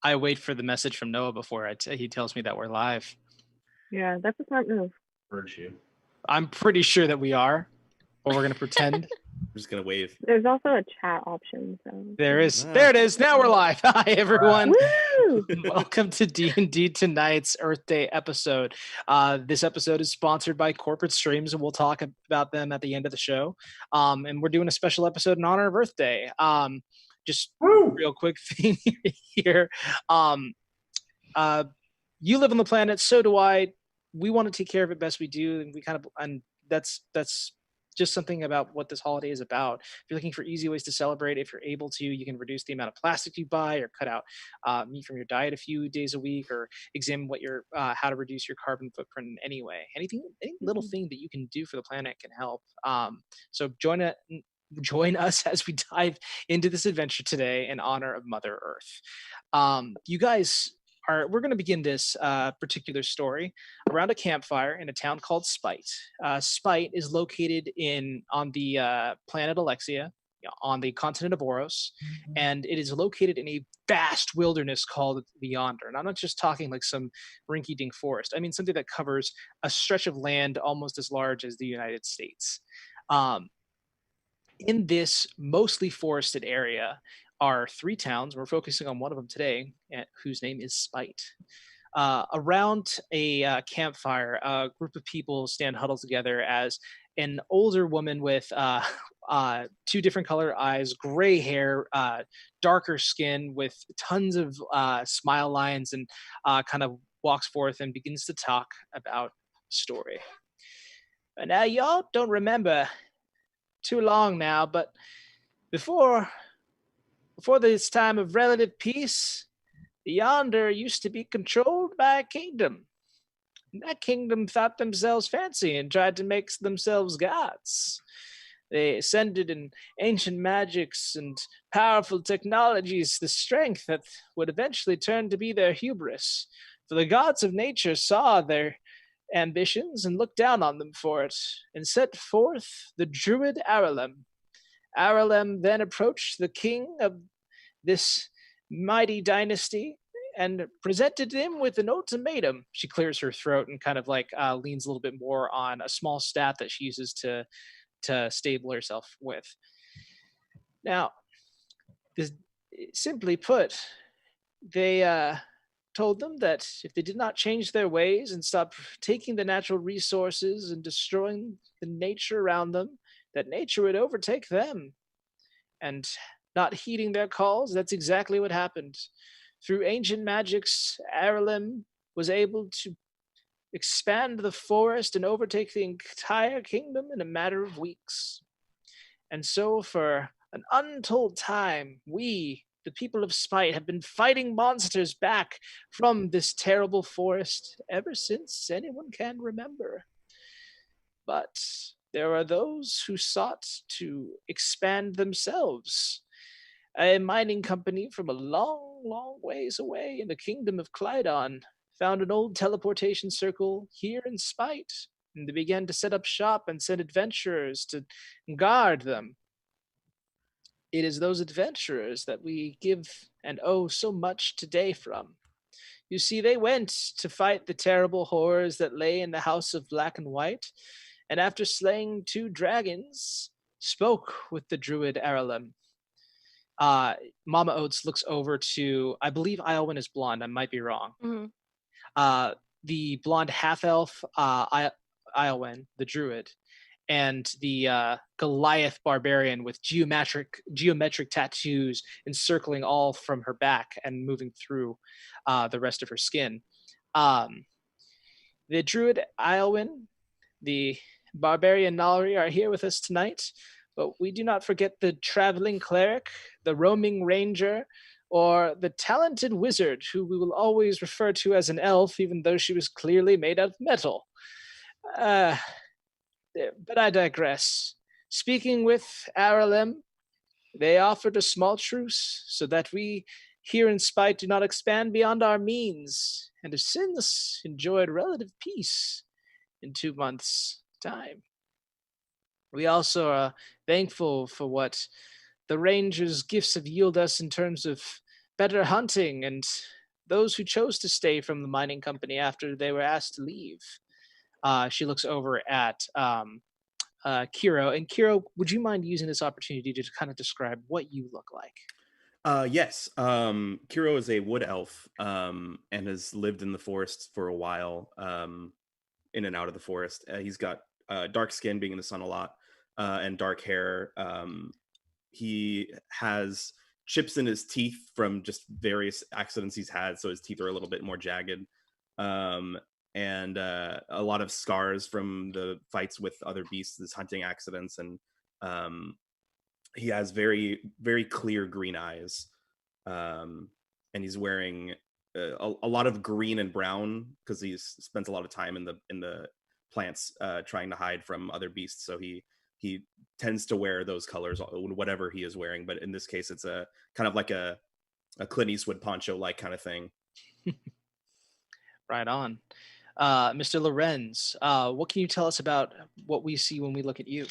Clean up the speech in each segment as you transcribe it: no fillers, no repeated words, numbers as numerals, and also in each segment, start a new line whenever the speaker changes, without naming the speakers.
I wait for the message from Noah before he tells me that we're live.
Yeah, that's a smart move.
Virtue.
I'm pretty sure that we are, but we're gonna pretend.
I'm just gonna wave.
There's also a chat option, so
There is.
Ah.
There it is. Now we're live. Hi, everyone.
woo!
Welcome to D&D tonight's Earth Day episode. This episode is sponsored by Corporate Streams, and we'll talk about them at the end of the show. And we're doing a special episode in honor of Earth Day. Just real quick thing here. You live on the planet, so do I. We want to take care of it best we do, and that's just something about what this holiday is about. If you're looking for easy ways to celebrate, if you're able to, you can reduce the amount of plastic you buy, or cut out meat from your diet a few days a week, or examine what your how to reduce your carbon footprint in any way. Any little thing that you can do for the planet can help. So join us as we dive into this adventure today in honor of Mother Earth. You guys we're going to begin this particular story around a campfire in a town called Spite. Spite is located on the planet Alexia, on the continent of Oros, and it is located in a vast wilderness called the Yonder. And I'm not just talking like some rinky-dink forest. I mean something that covers a stretch of land almost as large as the United States. In this mostly forested area are 3 towns. We're focusing on one of them today, whose name is Spite. Around a campfire, a group of people stand huddled together as an older woman with 2 different color eyes, gray hair, darker skin, with tons of smile lines, and kind of walks forth and begins to talk about story. And now y'all don't remember too long now, but before this time of relative peace, Yonder used to be controlled by a kingdom. And that kingdom thought themselves fancy and tried to make themselves gods. They ascended in ancient magics and powerful technologies, the strength that would eventually turn to be their hubris. For the gods of nature saw their ambitions and looked down on them for it, and set forth the druid Aralem. Aralem then approached the king of this mighty dynasty and presented him with an ultimatum. She clears her throat and kind of like leans a little bit more on a small staff that she uses to stable herself with. Now, simply put, they told them that if they did not change their ways and stop taking the natural resources and destroying the nature around them, that nature would overtake them. And not heeding their calls, that's exactly what happened. Through ancient magics, Aralem was able to expand the forest and overtake the entire kingdom in a matter of weeks. And so for an untold time, we, the people of Spite, have been fighting monsters back from this terrible forest ever since anyone can remember. But there are those who sought to expand themselves. A mining company from a long, long ways away in the kingdom of Clydon found an old teleportation circle here in Spite, and they began to set up shop and send adventurers to guard them. It is those adventurers that we give and owe so much today from. You see, they went to fight the terrible horrors that lay in the House of Black and White, and after slaying 2 dragons, spoke with the druid Aralem. Mama Oates looks over to, I believe Iowyn is blonde, I might be wrong.
Mm-hmm.
The blonde half-elf, Iowyn, the druid, and the Goliath barbarian with geometric tattoos encircling all from her back and moving through the rest of her skin. The druid Iowyn, the barbarian Nalri are here with us tonight, but we do not forget the traveling cleric, the roaming ranger, or the talented wizard, who we will always refer to as an elf, even though she was clearly made out of metal. But I digress. Speaking with Aralem, they offered a small truce so that we here in Spite do not expand beyond our means, and have since enjoyed relative peace in 2 months' time. We also are thankful for what the Rangers' gifts have yielded us in terms of better hunting, and those who chose to stay from the mining company after they were asked to leave. She looks over at Kiro. And Kiro, would you mind using this opportunity to kind of describe what you look like?
Yes. Kiro is a wood elf, and has lived in the forest for a while, in and out of the forest. He's got dark skin, being in the sun a lot, and dark hair. He has chips in his teeth from just various accidents he's had, so his teeth are a little bit more jagged. Um, and a lot of scars from the fights with other beasts, his hunting accidents, and um, he has very very clear green eyes, um, and he's wearing a lot of green and brown because he's spent a lot of time in the plants, trying to hide from other beasts. So he tends to wear those colors whatever he is wearing. But in this case, it's a kind of like a Clint Eastwood poncho like kind of thing.
Right on. Mr. Lorenz, what can you tell us about what we see when we look at you?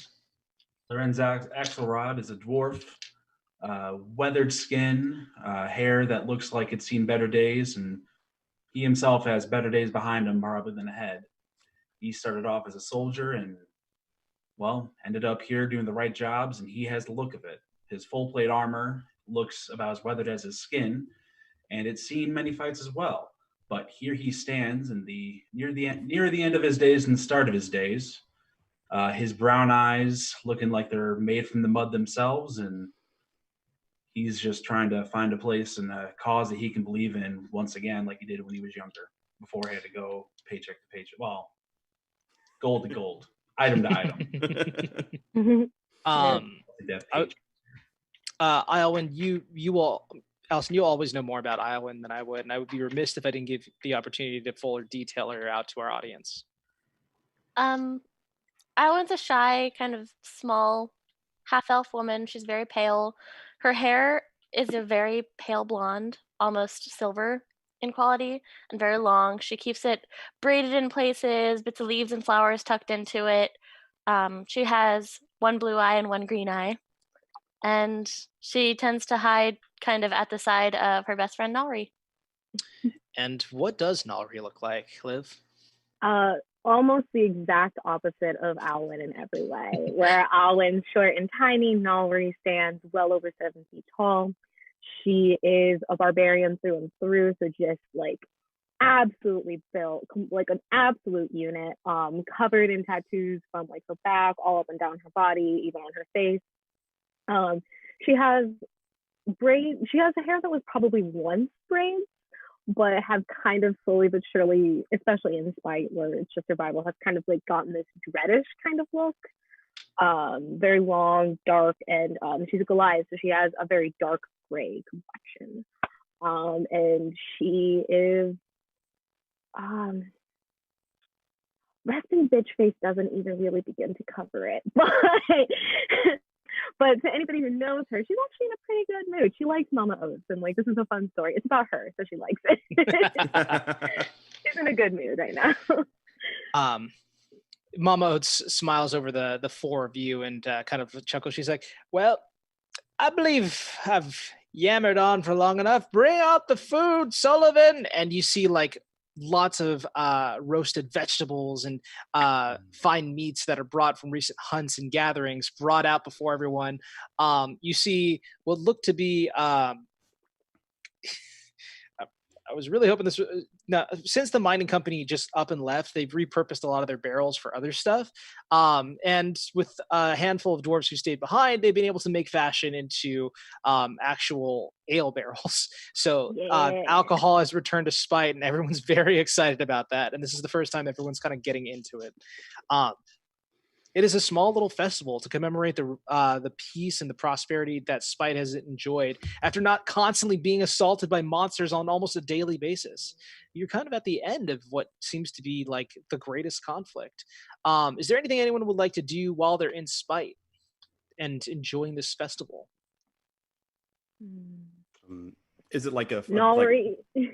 Lorenz Axelrod is a dwarf, weathered skin, hair that looks like it's seen better days, and he himself has better days behind him rather than ahead. He started off as a soldier and, well, ended up here doing the right jobs, and he has the look of it. His full plate armor looks about as weathered as his skin, and it's seen many fights as well. But here he stands in the near the end of his days and the start of his days. His brown eyes looking like they're made from the mud themselves, and he's just trying to find a place and a cause that he can believe in once again, like he did when he was younger, before he had to go paycheck to paycheck. Well, gold to gold, item to item.
um,
Death
I,
page.
Iowin, you all, Allison, you always know more about Iowin than I would, and I would be remiss if I didn't give the opportunity to fuller detail her out to our audience.
Alan's a shy, kind of small, half-elf woman. She's very pale. Her hair is a very pale blonde, almost silver in quality, and very long. She keeps it braided in places, bits of leaves and flowers tucked into it. She has one blue eye and one green eye, and she tends to hide kind of at the side of her best friend Nalri.
And what does Nalri look like, Liv?
Almost the exact opposite of Alwyn in every way. Where Alwyn's short and tiny, Nalri stands well over 7 feet tall. She is a barbarian through and through, so just like absolutely built like an absolute unit, covered in tattoos from like her back all up and down her body, even on her face. She has a hair that was probably once braids, but have kind of slowly but surely, especially in Spite, where it's just survival, has kind of like gotten this dreadish kind of look. Very long, dark, and she's a Goliath, so she has a very dark gray complexion. And she is resting bitch face doesn't even really begin to cover it, but to anybody who knows her, she's actually in a pretty good mood. She likes Mama Oates, and like this is a fun story. It's about her, so she likes it. She's in a good mood right now.
Mama Oates smiles over the four of you and kind of chuckles. She's like, "Well, I believe I've yammered on for long enough. Bring out the food, Sullivan." And you see like lots of roasted vegetables and fine meats that are brought from recent hunts and gatherings brought out before everyone. You see what looked to be I was really hoping this now, since the mining company just up and left, they've repurposed a lot of their barrels for other stuff. And with a handful of dwarves who stayed behind, they've been able to make fashion into actual ale barrels. So alcohol has returned to Spite, and everyone's very excited about that. And this is the first time everyone's kind of getting into it. It is a small little festival to commemorate the peace and the prosperity that Spite has enjoyed after not constantly being assaulted by monsters on almost a daily basis. You're kind of at the end of what seems to be like the greatest conflict. Is there anything anyone would like to do while they're in Spite and enjoying this festival?
Is it like a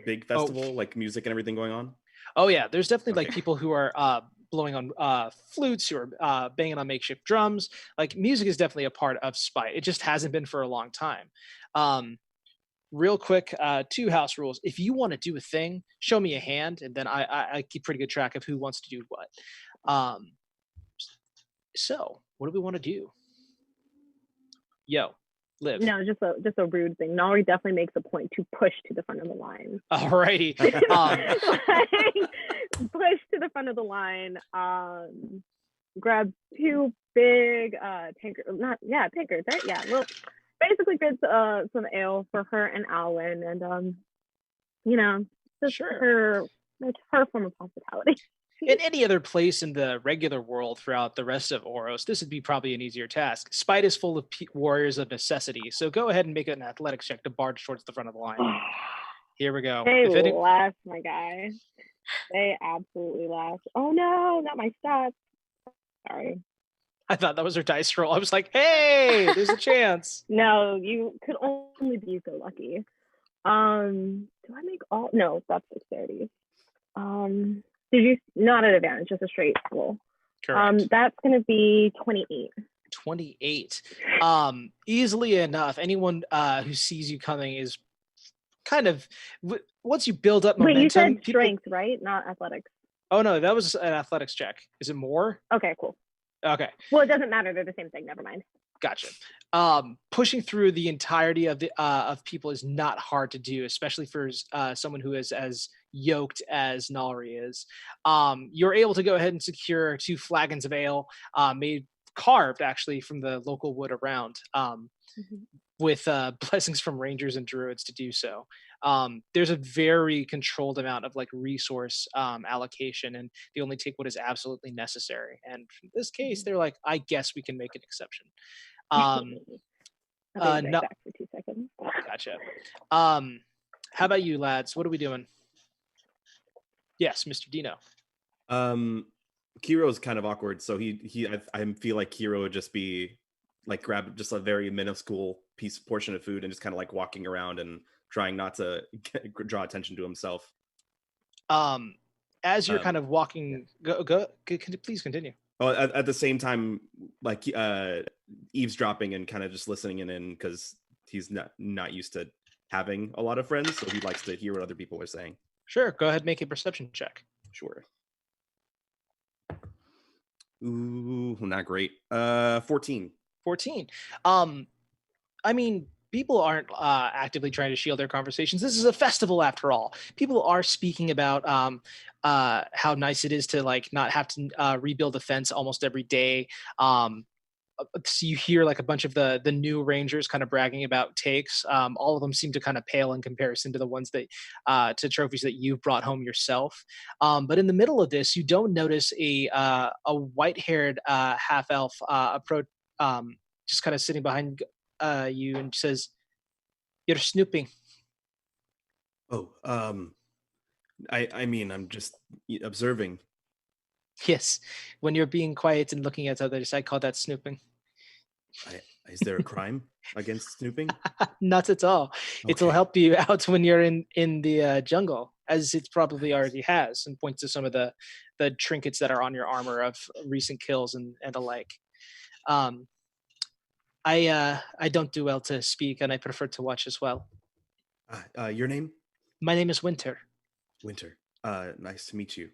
big festival, like music and everything going on?
Oh yeah, there's definitely like people who are blowing on flutes, who are banging on makeshift drums. Like music is definitely a part of Spite. It just hasn't been for a long time. real quick, 2 house rules. If you want to do a thing, show me a hand, and then I keep pretty good track of who wants to do what. Um, so, what do we want to do? Yo, Liv.
No, just a rude thing. Nari definitely makes a point to push to the front of the line.
Alrighty.
Push to the front of the line. Grab 2 big tankers, right? Yeah. Well, basically gets some ale for her and Alwyn, and just
Sure.
her form of hospitality.
In any other place in the regular world throughout the rest of Oros, this would be probably an easier task. Spite is full of warriors of necessity, so go ahead and make an athletics check to barge towards the front of the line. Here we go.
They last, my guy. They absolutely last. Oh no, not my stats. Sorry.
I thought that was her dice roll. I was like, hey, there's a chance.
No, you could only be so lucky. Do I make all? No, that's dexterity. Did you not an advantage, just a straight roll?
Correct.
That's gonna be 28.
28. Easily enough. Anyone who sees you coming is kind of, once you build up momentum.
Wait, you said strength, right? Not athletics.
Oh no, that was an athletics check. Is it more?
Okay, cool.
Okay.
Well, it doesn't matter. They're the same thing. Never mind.
Gotcha. Pushing through the entirety of the of people is not hard to do, especially for someone who is as yoked as Nalri is. You're able to go ahead and secure 2 flagons of ale, carved actually from the local wood around, with blessings from rangers and druids to do so. There's a very controlled amount of like resource allocation, and they only take what is absolutely necessary. And in this case, they're like, I guess we can make an exception.
I'll be right back for 2 seconds.
Gotcha. How about you, lads? What are we doing? Yes, Mr. Dino.
Kiro's kind of awkward, so I feel like Kiro would just be like grab just a very minuscule portion of food and just kind of like walking around and trying not to draw attention to himself.
As you're kind of walking, please continue.
Oh, at the same time, like eavesdropping and kind of just listening in because he's not used to having a lot of friends, so he likes to hear what other people are saying.
Sure, go ahead and make a perception check.
Sure. Ooh, not great. 14.
14. I mean, people aren't actively trying to shield their conversations. This is a festival after all. People are speaking about how nice it is to like not have to rebuild a fence almost every day. So you hear like a bunch of the new rangers kind of bragging about takes. All of them seem to kind of pale in comparison to the ones that to trophies that you brought home yourself. But in the middle of this, you don't notice a white-haired half elf approach, just kind of sitting behind you, and says, "You're snooping."
Oh, I mean, I'm just observing.
Yes, when you're being quiet and looking at others, I call that snooping.
Is there a crime against snooping?
Not at all.
Okay.
It'll help you out when you're in the jungle, as it probably already has, and points to some of the trinkets that are on your armor of recent kills and the like. I don't do well to speak, and I prefer to watch as well.
Your name?
My name is Winter.
Winter. Nice to meet you.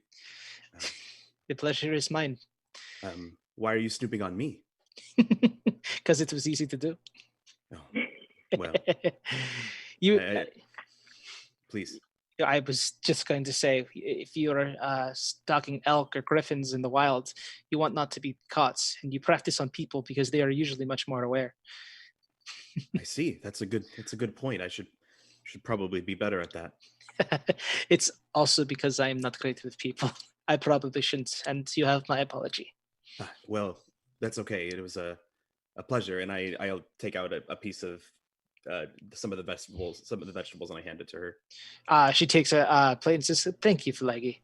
The pleasure is mine.
Why are you snooping on me?
Because it was easy to do.
Oh, well. Please.
I was just going to say, if you're stalking elk or griffins in the wild, you want not to be caught, and you practice on people because they are usually much more aware.
I see. That's a good point. I should probably be better at that.
It's also because I am not great with people. I probably shouldn't, and you have my apology.
Well, that's okay. It was a pleasure, and I'll take out a piece of some of the vegetables, and I hand it to her.
She takes a plate and says, "Thank you, Flaggy.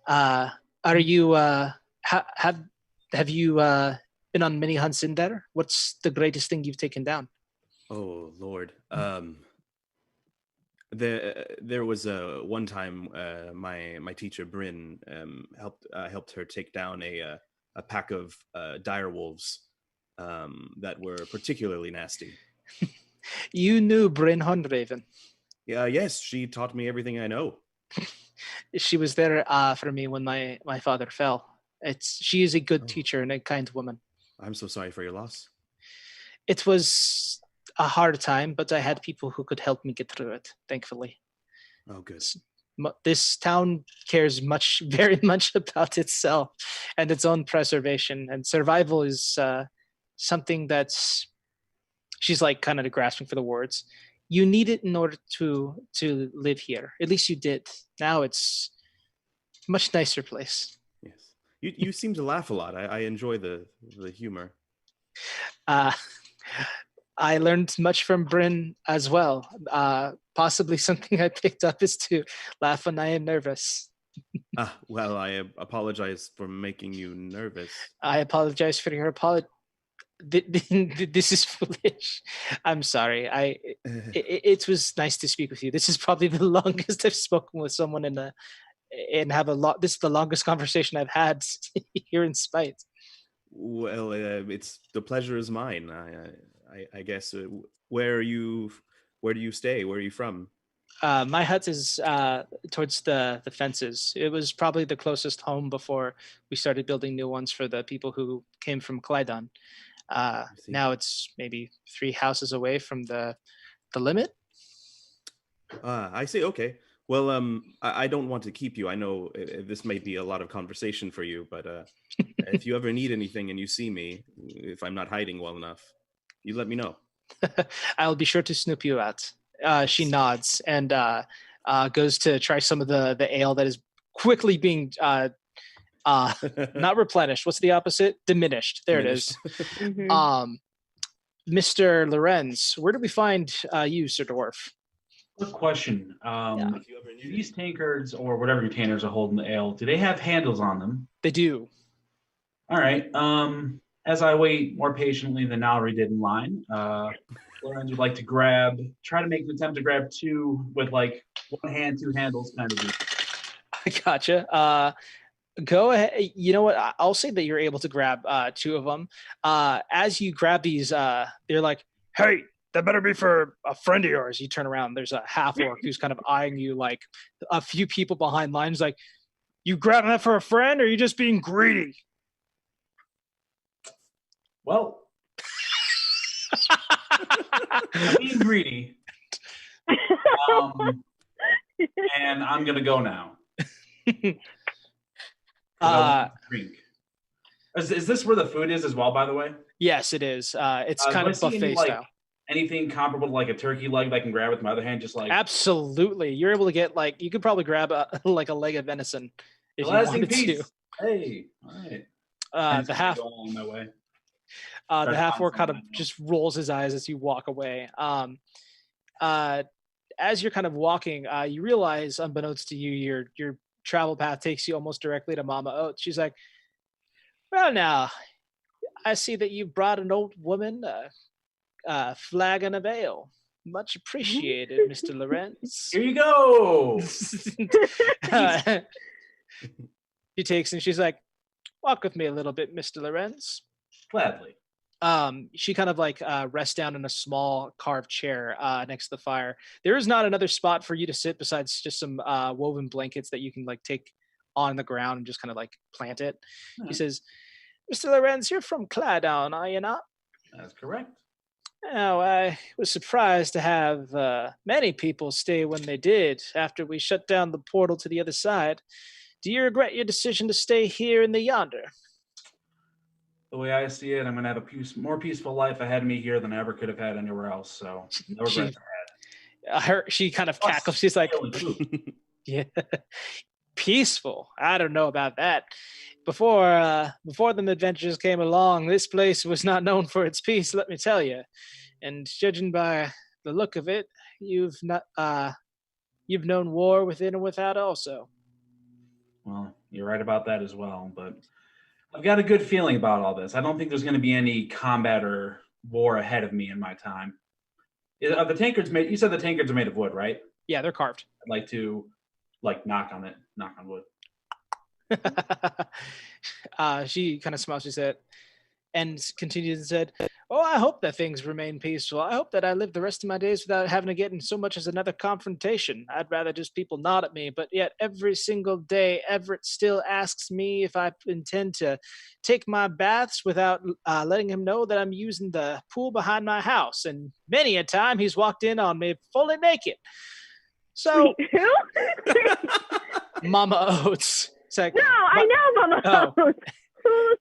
Are you have you been on many hunts in there? What's the greatest thing you've taken down?"
Oh Lord. There was one time my teacher Bryn helped her take down a pack of dire wolves that were particularly nasty.
You knew Bryn Hundraven.
Yeah, yes, she taught me everything I know.
She was there for me when my father fell. She is a good
Oh.
teacher and a kind woman.
I'm so sorry for your loss.
It was a hard time, but I had people who could help me get through it, thankfully.
Oh, good.
This town cares very much about itself and its own preservation, and survival is something that's, she's like kind of grasping for the words. You need it in order to live here. At least you did. Now it's a much nicer place.
Yes. You seem to laugh a lot. I enjoy the humor.
I learned much from Bryn as well. Possibly something I picked up is to laugh when I am nervous.
Well, I apologize for making you nervous.
I apologize for your apology. This is foolish. I'm sorry. It was nice to speak with you. This is probably the longest I've spoken with someone and have a lot. This is the longest conversation I've had here in Spite.
Well, it's the pleasure is mine. I guess. Where do you stay? Where are you from?
My hut is towards the fences. It was probably the closest home before we started building new ones for the people who came from Clydon. Now it's maybe 3 houses away from the limit.
I see. Okay. Well, I don't want to keep you. I know this may be a lot of conversation for you, but if you ever need anything and you see me, if I'm not hiding well enough, you let me know.
I'll be sure to snoop you out. She nods and goes to try some of the ale that is quickly being not replenished. What's the opposite? Diminished. There
Diminished.
it is. Mm-hmm. Mr. Lorenz, where do we find you, Sir Dwarf?
Quick question. These tankards or whatever containers are holding the ale, do they have handles on them?
They do.
All right. As I wait more patiently than Nalri did in line, Lorenz would like to try to make an attempt to grab 2 with like 1 hand, 2 handles kind of deal.
I gotcha. Go ahead. You know what? I'll say that you're able to grab 2 of them. As you grab these, they're like, "Hey, that better be for a friend of yours." You turn around. There's a half orc who's kind of eyeing you like a few people behind lines. Like, you grabbing that for a friend, or are you just being greedy?
Well, I'm being greedy. And I'm gonna go now. Drink. Is this where the food is as well, by the way?
Yes, it is. It's kind of buffet style.
Anything comparable to like a turkey leg that I can grab with my other hand? Just like
absolutely, you're able to get like you could probably grab like a leg of venison if you wanted to.
Hey, all right.
The half
on my way.
The half orc kind of just rolls his eyes as you walk away. As you're kind of walking, you realize, unbeknownst to you, your travel path takes you almost directly to Mama Oates. She's like, "Well, now, I see that you brought an old woman a flagon of ale. Much appreciated, Mr. Lorenz."
Here you go.
She takes and she's like, "Walk with me a little bit, Mr. Lorenz."
Gladly.
She kind of like rests down in a small carved chair next to the fire. There is not another spot for you to sit besides just some woven blankets that you can like take on the ground and just kind of like plant it.
Right.
He says, "Mr. Lorenz, you're from Clydon, are you not?"
That's correct.
Oh, I was surprised to have many people stay when they did after we shut down the portal to the other side. Do you regret your decision to stay here in the Yonder?
The way I see it, I'm going to have a more peaceful life ahead of me here than I ever could have had anywhere else. So no regrets ahead.
She kind of cackles. She's like, "Yeah, peaceful. I don't know about that. Before them adventures came along, this place was not known for its peace, let me tell you. And judging by the look of it, you've known war within and without also."
Well, you're right about that as well, but I've got a good feeling about all this. I don't think there's going to be any combat or war ahead of me in my time. Are the tankards made? You said the tankards are made of wood, right?
Yeah, they're carved.
I'd like to knock on wood.
She kind of smiles. She said, and continues and said, Oh, I hope that things remain peaceful. I hope that I live the rest of my days without having to get in so much as another confrontation. I'd rather just people nod at me, but yet every single day, Everett still asks me if I intend to take my baths without letting him know that I'm using the pool behind my house. And many a time he's walked in on me fully naked. So,
Wait, who?
Mama Oates. It's like,
No, I know Mama
Oh.
Oates. Who?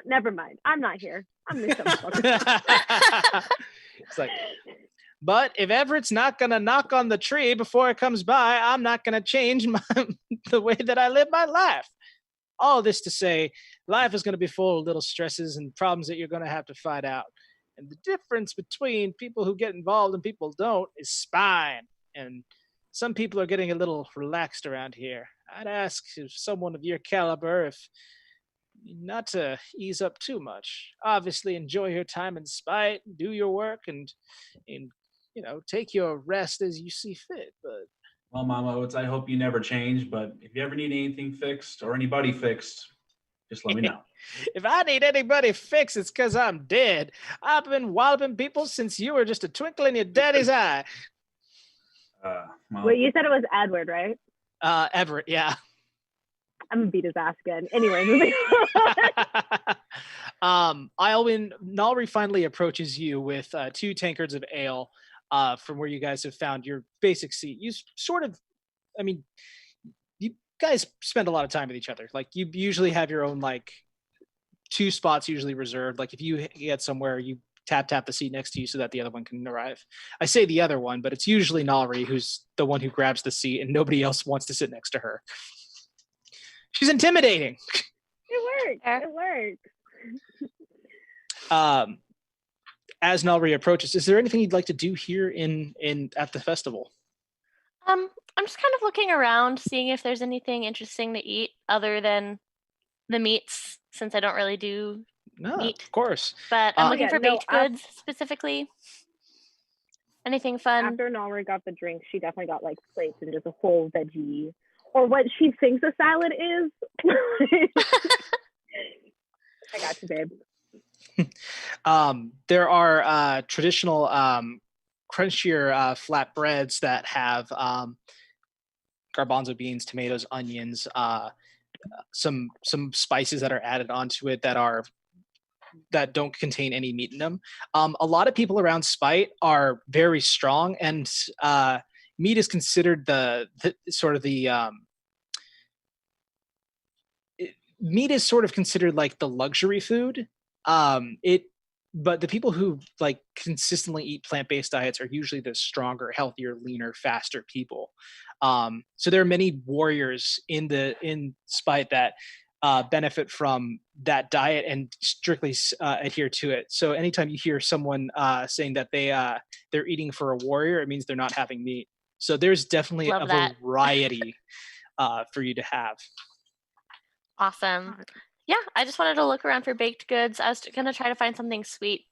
Never mind. I'm not here. I'm gonna shut the fuck up.
It's like, but if Everett's not going to knock on the tree before it comes by, I'm not going to change the way that I live my life. All this to say, life is going to be full of little stresses and problems that you're going to have to fight out. And the difference between people who get involved and people don't is spine. And some people are getting a little relaxed around here. I'd ask if someone of your caliber if not to ease up too much. Obviously, enjoy your time in spite, do your work, and take your rest as you see fit. But
Well, Mama Oates, I hope you never change, but if you ever need anything fixed or anybody fixed, just let me know.
if I need anybody fixed, it's because I'm dead. I've been walloping people since you were just a twinkle in your daddy's eye.
Well,
Wait, you said it was Edward, right?
Everett, yeah.
I'm gonna beat his ass again. Anyway, moving on.
Iolwyn, Nalri finally approaches you with 2 tankards of ale from where you guys have found your basic seat. You you guys spend a lot of time with each other. Like, you usually have your own, 2 spots usually reserved. Like, if you get somewhere, you tap the seat next to you so that the other one can arrive. I say the other one, but it's usually Nalri who's the one who grabs the seat, and nobody else wants to sit next to her. She's intimidating.
It works.
As Nalri approaches, is there anything you'd like to do here in at the festival?
I'm just kind of looking around, seeing if there's anything interesting to eat other than the meats, since I don't really do meat.
Of course.
But I'm looking for baked goods specifically. Anything fun?
After Nalri got the drink, she definitely got plates and just a whole veggie, or what she thinks a salad is. I got you, babe.
There are traditional crunchier flat breads that have garbanzo beans, tomatoes, onions, some spices that are added onto it that don't contain any meat in them. A lot of people around Spite are very strong, and meat is considered meat is sort of considered like the luxury food. But the people who consistently eat plant-based diets are usually the stronger, healthier, leaner, faster people. So there are many warriors in Spite that benefit from that diet and strictly adhere to it. So anytime you hear someone saying that they're eating for a warrior, it means they're not having meat. So there's definitely
Love
a
that.
variety for you to have.
Awesome. Yeah, I just wanted to look around for baked goods. I was going to try to find something sweet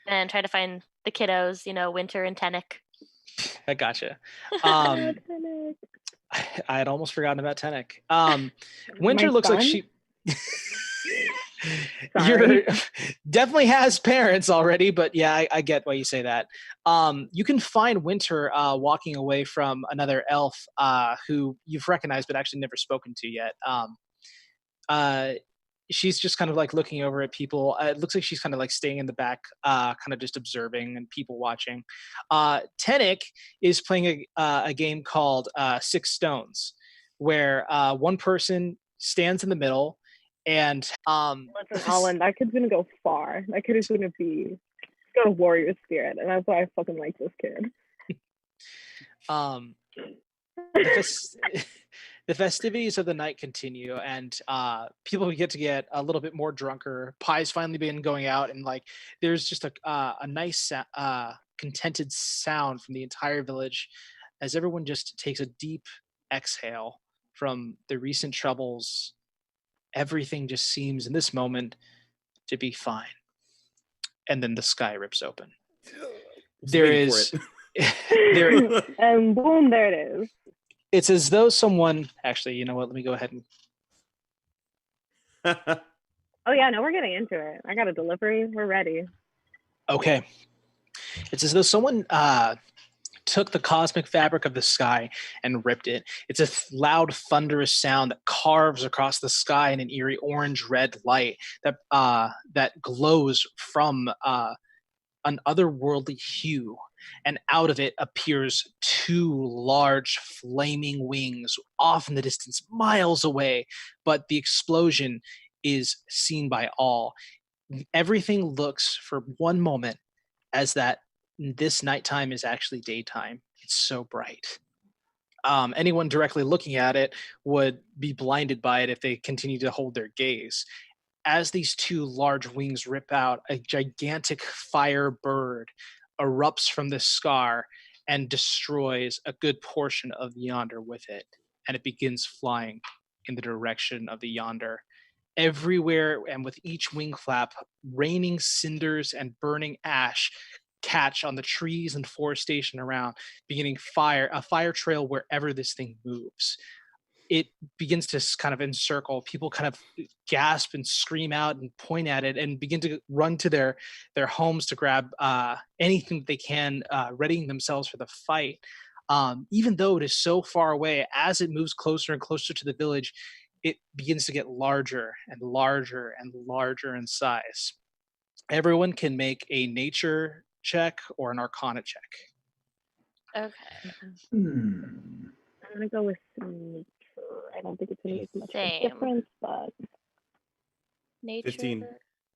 and try to find the kiddos, Winter and Tennick.
I gotcha. I had almost forgotten about Tennick. Winter looks like she definitely has parents already, but yeah, I get why you say that. You can find Winter walking away from another elf who you've recognized but actually never spoken to yet. She's just kind of looking over at people. It looks like she's kind of staying in the back, kind of just observing and people watching. Tennick is playing a game called 6 Stones, where one person stands in the middle and
Alan, that kid's gonna go far. That kid is gonna got a warrior spirit, and that's why I fucking like this kid.
The festivities of the night continue, and people get a little bit more drunker. Pie's finally been going out, and there's just a nice contented sound from the entire village as everyone just takes a deep exhale from the recent troubles. Everything just seems in this moment to be fine. And then the sky rips open.
And boom, there it is.
It's as though someone actually, you know what? Let me go ahead and.
Oh yeah, no, we're getting into it. I got a delivery. We're ready.
Okay. It's as though someone took the cosmic fabric of the sky and ripped it. It's a loud, thunderous sound that carves across the sky in an eerie orange-red light that glows from an otherworldly hue. And out of it appears two large flaming wings off in the distance, miles away. But the explosion is seen by all. Everything looks for one moment as that this nighttime is actually daytime. It's so bright. Anyone directly looking at it would be blinded by it if they continue to hold their gaze. As these two large wings rip out, a gigantic firebird erupts from the scar and destroys a good portion of Yonder with it. And it begins flying in the direction of the Yonder. Everywhere, and with each wing flap, raining cinders and burning ash catch on the trees and forestation around, beginning a fire trail wherever this thing moves. It begins to kind of encircle. People kind of gasp and scream out and point at it and begin to run to their homes to grab anything that they can, readying themselves for the fight. Even though it is so far away, as it moves closer and closer to the village, it begins to get larger and larger and larger in size. Everyone can make a nature check or an arcana check.
Okay.
I'm gonna go with nature. I don't think it's gonna make much of a difference, but
Nature.
15.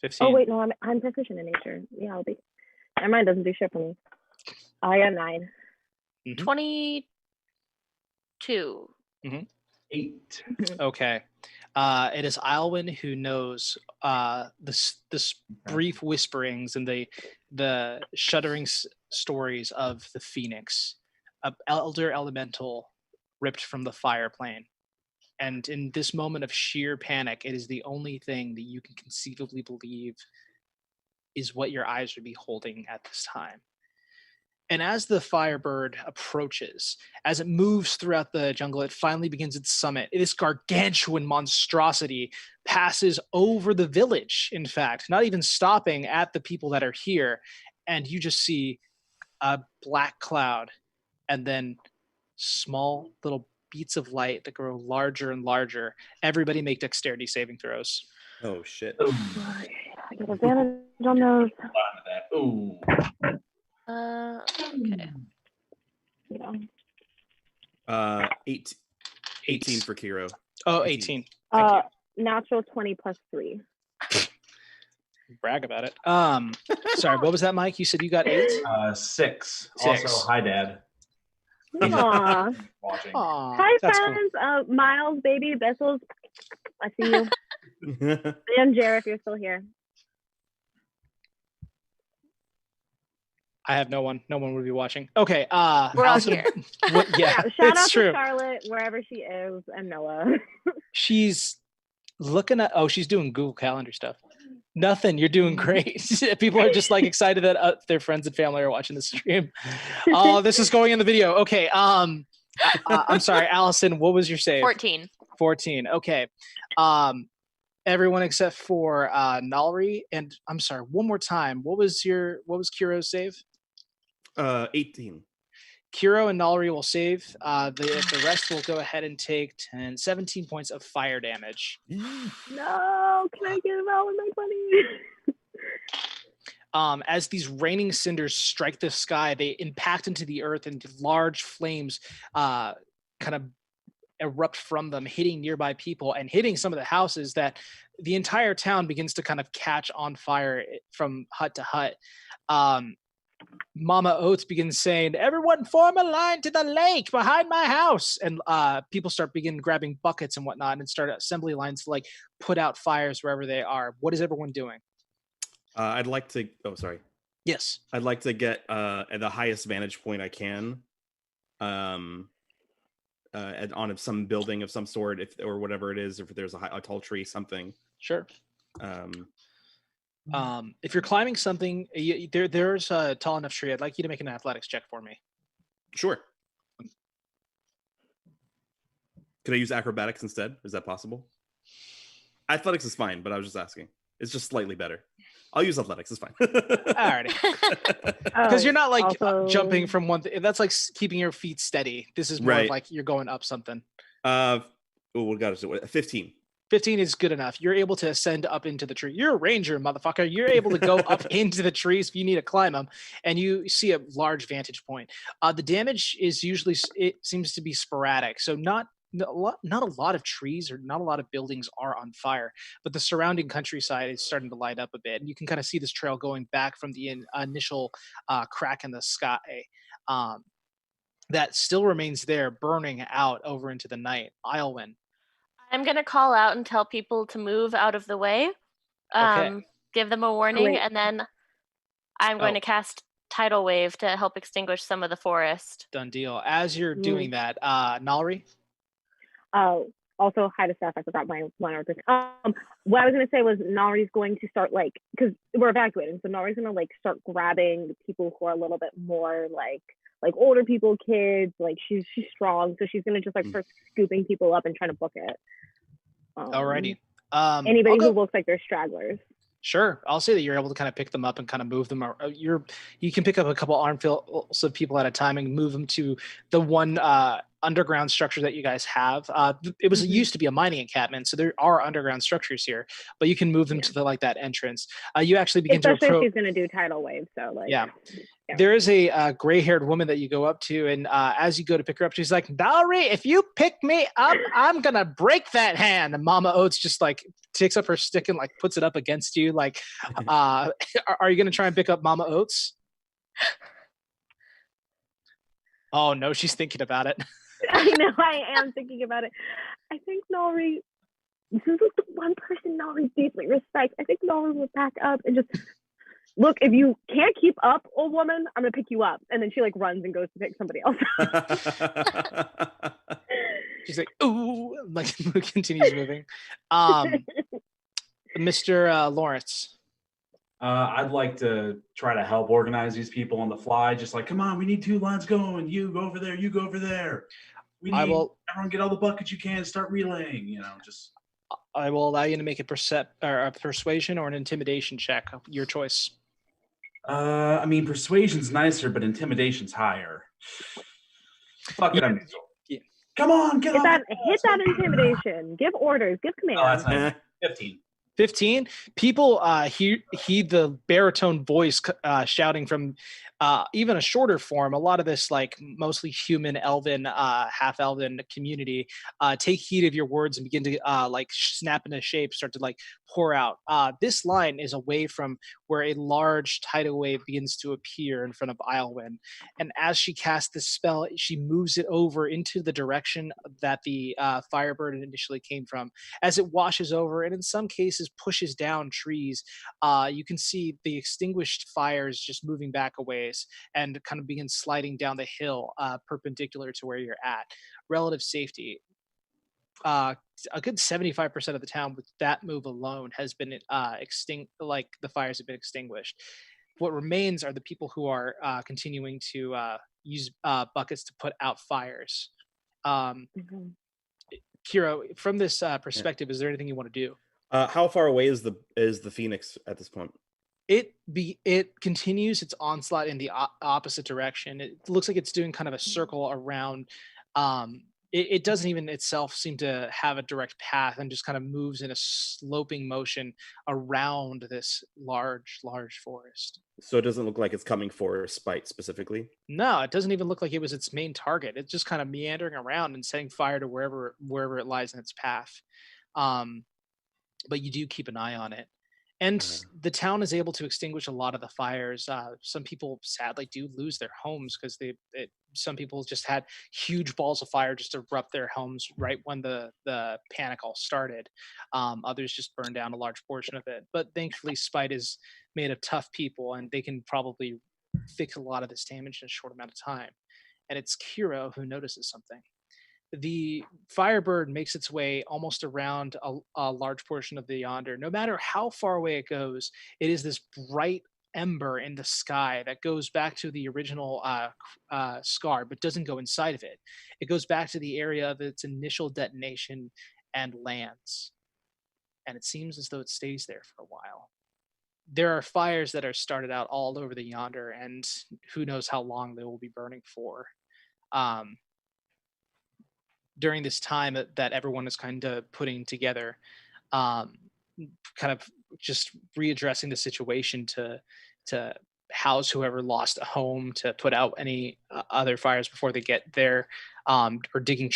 15.
Oh wait, no, I'm proficient in nature. Yeah, I'll be. Never mind, doesn't do shit for me. I got 9.
22.
8.
Okay. It is Alwyn who knows this brief whisperings and the shuddering stories of the Phoenix, an elder elemental ripped from the fire plane. And in this moment of sheer panic, it is the only thing that you can conceivably believe is what your eyes would be holding at this time. And as the Firebird approaches, as it moves throughout the jungle, it finally begins its summit. This gargantuan monstrosity passes over the village, in fact, not even stopping at the people that are here. And you just see a black cloud and then small little beats of light that grow larger and larger. Everybody make dexterity saving throws.
Oh, shit.
I got advantage on those.
Ooh.
Okay.
Yeah.
18 for Kiro.
Oh, 18. Thank you.
Natural 20 plus 3.
Brag about it. Sorry, what was that, Mike? You said you got 8?
6.
6.
Also, hi, Dad.
Aww.
Watching.
Aww,
Hi,
that's
friends. Cool. Miles, baby, Vessels. I see you. And Jer, if you're still here.
I have no one. No one would be watching. Okay.
We're all here.
Yeah,
shout out
true.
to Charlotte, wherever she is, and Noah.
She's looking at. Oh, she's doing Google Calendar stuff. Nothing. You're doing great. People are just like excited that their friends and family are watching the stream. Oh, this is going in the video. Okay. I'm sorry, Allison. What was your save?
14.
14. Okay. Everyone except for Nalri. And I'm sorry, one more time. What was Kiro's save?
18.
Kiro and Nalri will save. The rest will go ahead and take 17 points of fire damage.
No, can I get him out with my money?
As these raining cinders strike the sky, they impact into the earth, and large flames kind of erupt from them, hitting nearby people and hitting some of the houses. That the entire town begins to kind of catch on fire from hut to hut. Mama Oates begins saying, "Everyone form a line to the lake behind my house." And people begin grabbing buckets and whatnot and start assembly lines to like put out fires wherever they are. What is everyone doing?
I'd like to,
Yes.
I'd like to get at the highest vantage point I can on some building of some sort, or whatever it is, if there's a tall tree, something.
Sure. If you're climbing something, there's a tall enough tree. I'd like you to make an athletics check for me.
Sure. Could I use acrobatics instead? Is that possible? Athletics is fine, but I was just asking. It's just slightly better. I'll use athletics. It's fine.
Alrighty. Because you're not like
also,
jumping from one thing. That's like keeping your feet steady. This is more of
Right.
like you're going up something.
We got to 15.
15 is good enough. You're able to ascend up into the tree. You're a ranger, motherfucker. You're able to go up into the trees if you need to climb them, and you see a large vantage point. The damage is usually, it seems to be sporadic, so not a lot of trees or not a lot of buildings are on fire, but the surrounding countryside is starting to light up a bit, and you can kind of see this trail going back from the initial crack in the sky. That still remains there, burning out over into the night. Islewin.
I'm going to call out and tell people to move out of the way.
Okay.
Give them a warning,
wait.
and then I'm going to cast Tidal Wave to help extinguish some of the forest.
Done deal. As you're doing that, Nalri?
Also, hi to Steph. I forgot my one other thing. What I was gonna say was Nari's going to start because we're evacuating, so Nari's gonna start grabbing people who are a little bit more like older people, kids. Like she's strong, so she's gonna just start scooping people up and trying to book it.
Alrighty.
Anybody who looks like they're stragglers.
Sure, I'll say that you're able to kind of pick them up and kind of move them. You can pick up a couple armfuls of people at a time and move them to the one underground structure that you guys have. It was used to be a mining encampment, so there are underground structures here, but you can move them to that entrance. You actually begin to approach.
Especially if she's going to do tidal wave, so
yeah. There is a gray-haired woman that you go up to, and as you go to pick her up, she's like, "Dowry, if you pick me up, I'm gonna break that hand." And Mama Oates just takes up her stick and puts it up against you. Are you gonna try and pick up Mama Oates? Oh no, she's thinking about it.
I know, I am thinking about it. I think Nalri, this is the one person Nalri deeply respects. I think Nalri will back up and just, look, if you can't keep up, old woman, I'm going to pick you up. And then she runs and goes to pick somebody else up.
She's like, ooh, continues moving. Mr. Lawrence.
I'd like to try to help organize these people on the fly. Just come on, we need 2 lines going. You go over there. You go over there. We need everyone get all the buckets you can. Start relaying.
I will allow you to make a persuasion or an intimidation check. Your choice.
I mean, persuasion's nicer, but intimidation's higher. Fuck it, I'm.
Yeah.
Come on,
hit that intimidation. Give orders. Give commands.
Oh, that's 15.
15 people heed the baritone voice shouting from even a shorter form. A lot of this mostly human elven half elven community take heed of your words and begin to snap into shape, start to pour out. This line is away from where a large tidal wave begins to appear in front of Islewin, and as she casts this spell, she moves it over into the direction that the Firebird initially came from. As it washes over and in some cases pushes down trees, you can see the extinguished fires just moving back a ways and kind of begin sliding down the hill perpendicular to where you're at. Relative safety. A good 75% of the town with that move alone has been extinct. The fires have been extinguished. What remains are the people who are continuing to use buckets to put out fires. Kiro, from this perspective, is there anything you want to do?
How far away is the Phoenix at this point?
It continues its onslaught in the opposite direction. It looks like it's doing kind of a circle around. It doesn't even itself seem to have a direct path and just kind of moves in a sloping motion around this large forest.
So it doesn't look like it's coming for Spite specifically?
No, it doesn't even look like it was its main target. It's just kind of meandering around and setting fire to wherever it lies in its path. But you do keep an eye on it. And the town is able to extinguish a lot of the fires. Some people sadly do lose their homes because some people just had huge balls of fire just erupt their homes right when the panic all started. Others just burned down a large portion of it. But thankfully, Spite is made of tough people, and they can probably fix a lot of this damage in a short amount of time. And it's Kiro who notices something. The Firebird makes its way almost around a large portion of the Yonder. No matter how far away it goes, it is this bright ember in the sky that goes back to the original scar, but doesn't go inside of it. It goes back to the area of its initial detonation and lands. And it seems as though it stays there for a while. there are fires that are started out all over the Yonder, and who knows how long they will be burning for. Um, during this time that everyone is kind of putting together, um, kind of just readdressing the situation to house whoever lost a home, to put out any other fires before they get there, or digging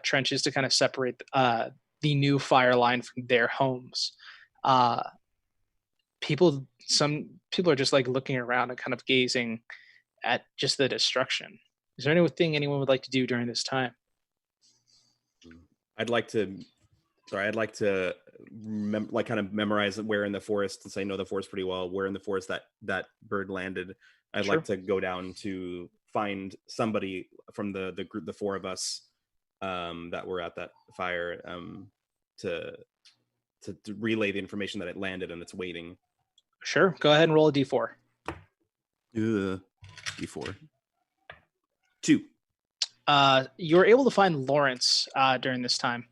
trenches to kind of separate the new fire line from their homes. Uh, some people are just like looking around and kind of gazing at just the destruction. Is there anything anyone would like to do during this time?
I'd like to kind of memorize where in the forest, since I know the forest pretty well, where in the forest that bird landed. I'd
Sure.
like to go down to find somebody from the group, the four of us, that were at that fire, to relay the information that it landed and it's waiting.
Sure. Go ahead and roll a d4.
D4. 2.
You were able to find Lawrence during this time.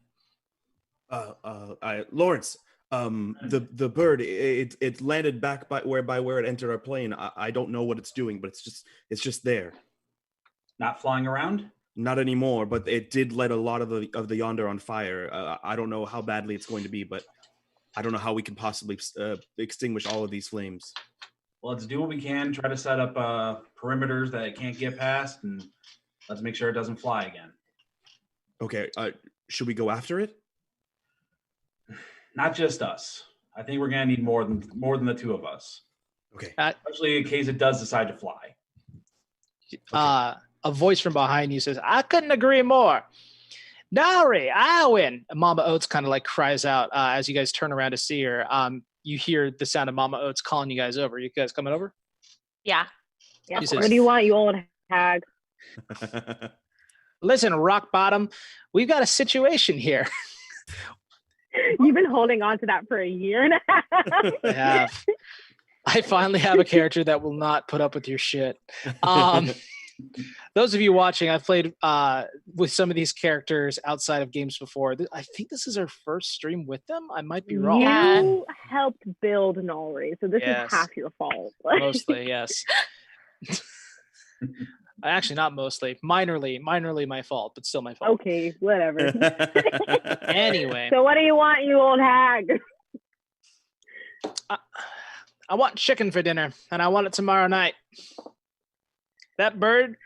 Lawrence, the bird, it landed back by where it entered our plane. I don't know what it's doing, but it's just there.
Not flying around?
Not anymore, but it did let a lot of the Yonder on fire. I don't know how badly it's going to be, but I don't know how we can possibly extinguish all of these flames.
Well, let's do what we can. Try to set up perimeters that it can't get past, and let's make sure it doesn't fly again.
Okay, should we go after it?
Not just us. I think we're gonna need more than the two of us.
Okay.
Especially in case it does decide to fly.
Okay. A voice from behind you says, "I couldn't agree more. Nari, I win." Mama Oates kind of like cries out as you guys turn around to see her. You hear the sound of Mama Oates calling you guys over. You guys coming over?
Yeah.
What
says-
do you want, you old hag?
Listen, Rock Bottom, we've got a situation here.
You've been holding on to that for a year and a half.
I have. I finally have a character that will not put up with your shit. Those of you watching, I've played with some of these characters outside of games before. I think this is our first stream with them. I might be wrong.
You helped build Nolri, so this is half your fault.
Mostly, yes. Actually, not mostly. Minorly my fault, but still my fault.
Okay, whatever.
Anyway.
So what do you want, you old hag?
I want chicken for dinner, and I want it tomorrow night. That bird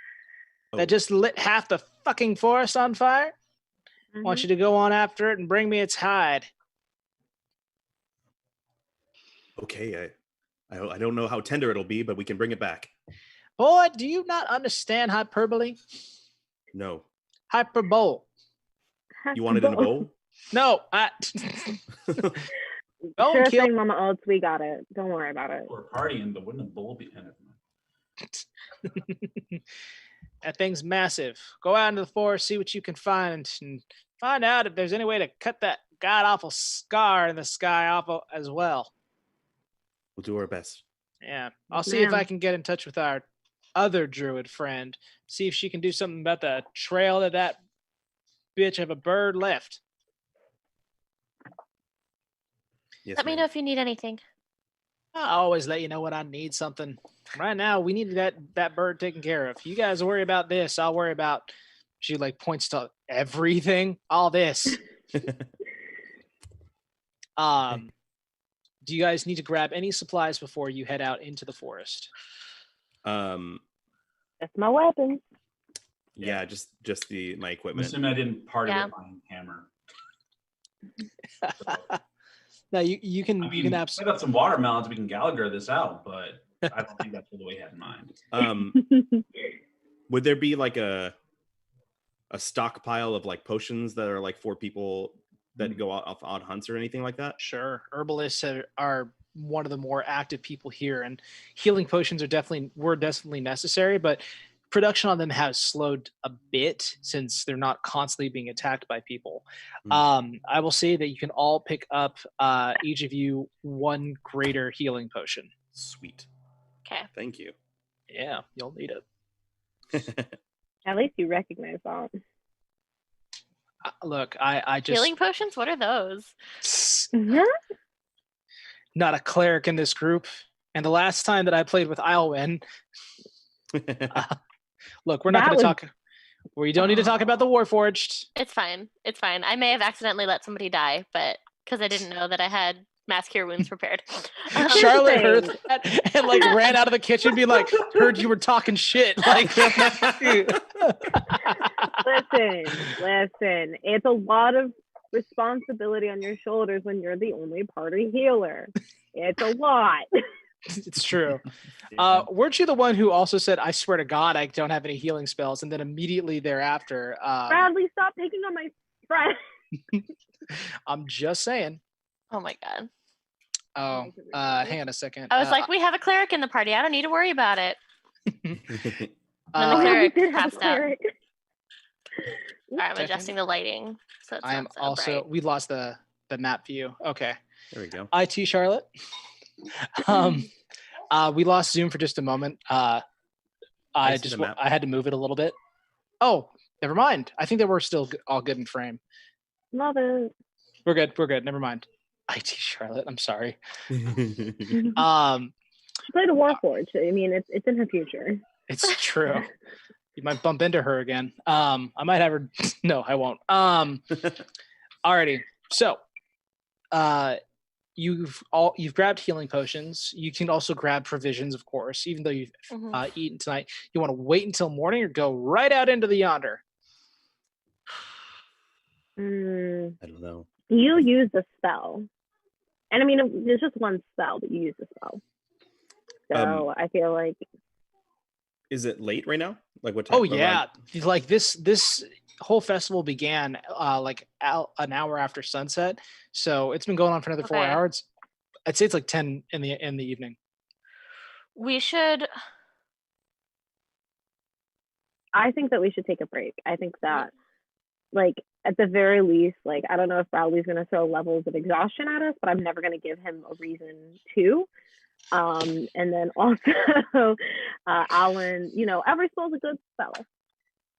that just lit half the fucking forest on fire, I want you to go on after it and bring me its hide.
Okay, I don't know how tender it'll be, but we can bring it back.
Boy, do you not understand hyperbole?
No.
Hyperbole.
You want it in a bowl?
No,
Sure thing, Mama Oates, we got it. Don't worry about it.
We're partying, but wouldn't a bowl be in it?
That thing's massive. Go out into the forest, see what you can find, and find out if there's any way to cut that god-awful scar in the sky off as well.
We'll do our best.
Yeah. I'll see if I can get in touch with our other druid friend, see if she can do something about the trail that bitch of a bird left.
Yes, let me know if you need anything.
I always let you know when I need something. Right now, we need that bird taken care of. You guys worry about this. I'll worry about. She like points to everything. All this. Do you guys need to grab any supplies before you head out into the forest?
That's my weapon.
Yeah, just my equipment.
I'm assuming I didn't party with my hammer. So.
No, you can.
I mean,
you can
absolutely. I got some watermelons. We can Gallagher this out, but I don't think that's what we had in mind.
Would there be like a stockpile of like potions that are like for people that go off odd hunts or anything like that?
Sure, herbalists are one of the more active people here, and healing potions were definitely necessary, but production on them has slowed a bit since they're not constantly being attacked by people. I will say that you can all pick up each of you one greater healing potion.
Sweet.
Okay.
Thank you.
Yeah, you'll need it.
At least you recognize that.
Look, I just
healing potions. What are those?
not a cleric in this group. And the last time that I played with Islwyn, look, we're not going to talk. We don't need to talk about the Warforged.
It's fine. It's fine. I may have accidentally let somebody die, but because I didn't know that I had mass cure wounds prepared.
Charlotte heard that and like ran out of the kitchen, being like, "Heard you were talking shit." Like,
listen, it's a lot of responsibility on your shoulders when you're the only party healer. It's a lot.
It's true. Weren't you the one who also said, "I swear to God, I don't have any healing spells," and then immediately thereafter,
Bradley, stop picking on my friend.
I'm just saying.
Oh my God.
Oh, hang on a second.
I was like, we have a cleric in the party. I don't need to worry about it.
We did have a cleric.
All right, I'm adjusting the lighting. So
I am also. Bright. We lost the map view. Okay.
There we go.
IT Charlotte. We lost Zoom for just a moment. I had to move it a little bit. Oh, never mind. I think that we're still all good in frame.
Love it.
We're good. Never mind. IT Charlotte. I'm sorry.
She played a Warforged. I mean, it's in her future.
It's true. You might bump into her again. I might have her. No, I won't. Alrighty. So, you've grabbed healing potions. You can also grab provisions, of course. Even though you've eaten tonight, you want to wait until morning or go right out into the Yonder.
I don't know.
You use the spell, and I mean, there's just one spell, but you use the spell. So I feel like.
Is it late right now? Like what time?
Oh yeah, like this whole festival began like an hour after sunset, so it's been going on for another 4 hours. I'd say it's like 10 in the evening.
We should.
I think that we should take a break. I think that, like, at the very least, like, I don't know if Bradley's going to throw levels of exhaustion at us, but I'm never going to give him a reason to. And then also, Alan, every spell's a good spell.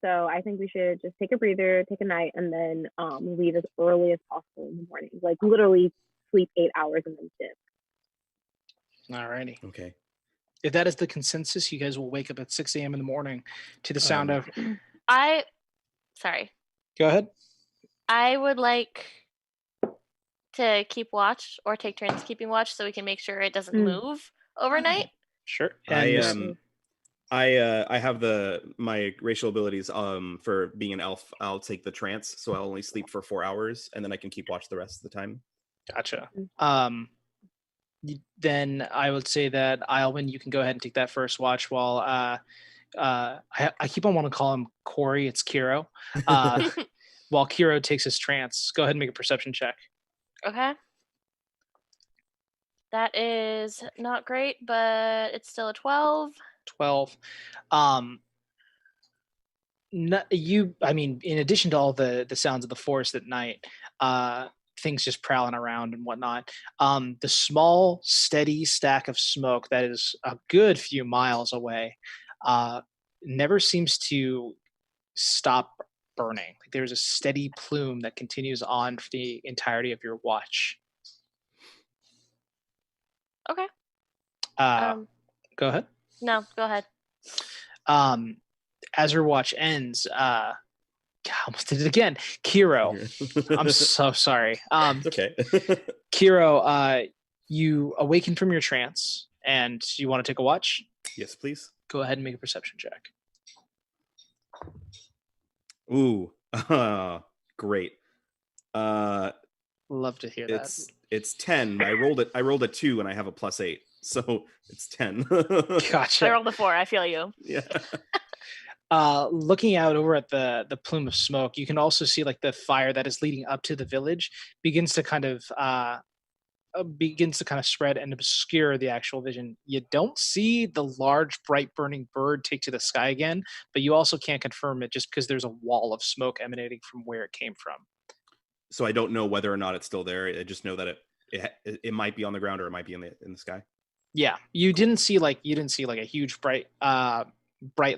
So I think we should just take a breather, take a night, and then leave as early as possible in the morning. Like, literally sleep 8 hours and then dip.
Alrighty.
Okay.
If that is the consensus, you guys will wake up at 6 a.m. in the morning to the sound of...
Sorry.
Go ahead.
I would like to keep watch or take turns keeping watch so we can make sure it doesn't move overnight.
Sure.
And I have my racial abilities for being an elf. I'll take the trance, so I'll only sleep for 4 hours, and then I can keep watch the rest of the time.
Gotcha. Then I would say that Islwyn, you can go ahead and take that first watch while I keep on wanting to call him Corey. It's Kiro. While Kiro takes his trance, go ahead and make a perception check.
Okay. That is not great, but it's still a 12.
12. In addition to all the sounds of the forest at night, things just prowling around and whatnot, the small, steady stack of smoke that is a good few miles away never seems to stop burning. Like, there's a steady plume that continues on for the entirety of your watch.
Okay.
Go ahead.
No, go ahead.
As your watch ends, I almost did it again. Kiro, I'm so sorry.
It's okay.
Kiro, you awaken from your trance, and you want to take a watch?
Yes, please.
Go ahead and make a perception check.
Ooh, great.
Love to hear that.
It's 10. I rolled a 2, and I have a +8, so it's 10.
Gotcha.
I rolled a 4. I feel you.
Yeah.
Looking out over at the plume of smoke, you can also see like the fire that is leading up to the village begins to kind of spread and obscure the actual vision. You don't see the large, bright burning bird take to the sky again, but you also can't confirm it just because there's a wall of smoke emanating from where it came from.
So I don't know whether or not it's still there. I just know that it might be on the ground or it might be in the sky.
Yeah, you didn't see like a huge bright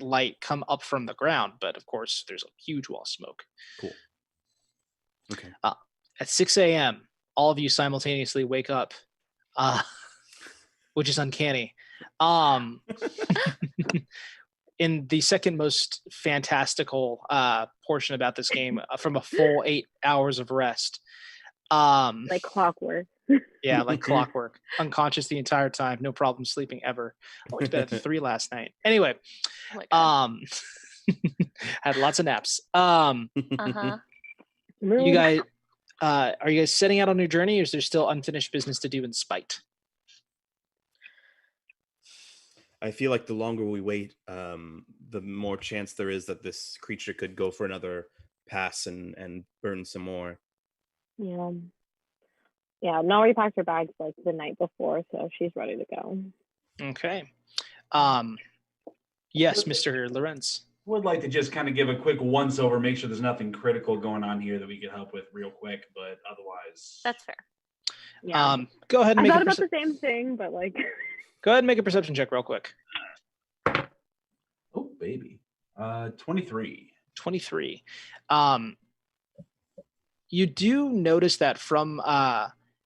light come up from the ground, but of course there's a huge wall of smoke.
Cool. Okay.
At 6 a.m., all of you simultaneously wake up which is uncanny. In the second most fantastical portion about this game, from a full 8 hours of rest.
Like clockwork.
Yeah, like clockwork. Unconscious the entire time, no problem sleeping ever. I went to bed at 3 last night. Anyway,
Oh my God.
had lots of naps.
Uh-huh.
You guys, are you guys setting out on your journey, or is there still unfinished business to do in Spite?
I feel like the longer we wait, the more chance there is that this creature could go for another pass and burn some more.
Yeah. Yeah, Nori packed her bags like the night before, so she's ready to go.
Okay. Yes, Mr. Lorenz.
Would like to just kind of give a quick once over, make sure there's nothing critical going on here that we could help with real quick, but otherwise.
That's fair.
Yeah.
Go ahead and
I
make
thought about the same thing, but like.
Go ahead and make a perception check real quick.
Oh, baby. 23.
23. You do notice that from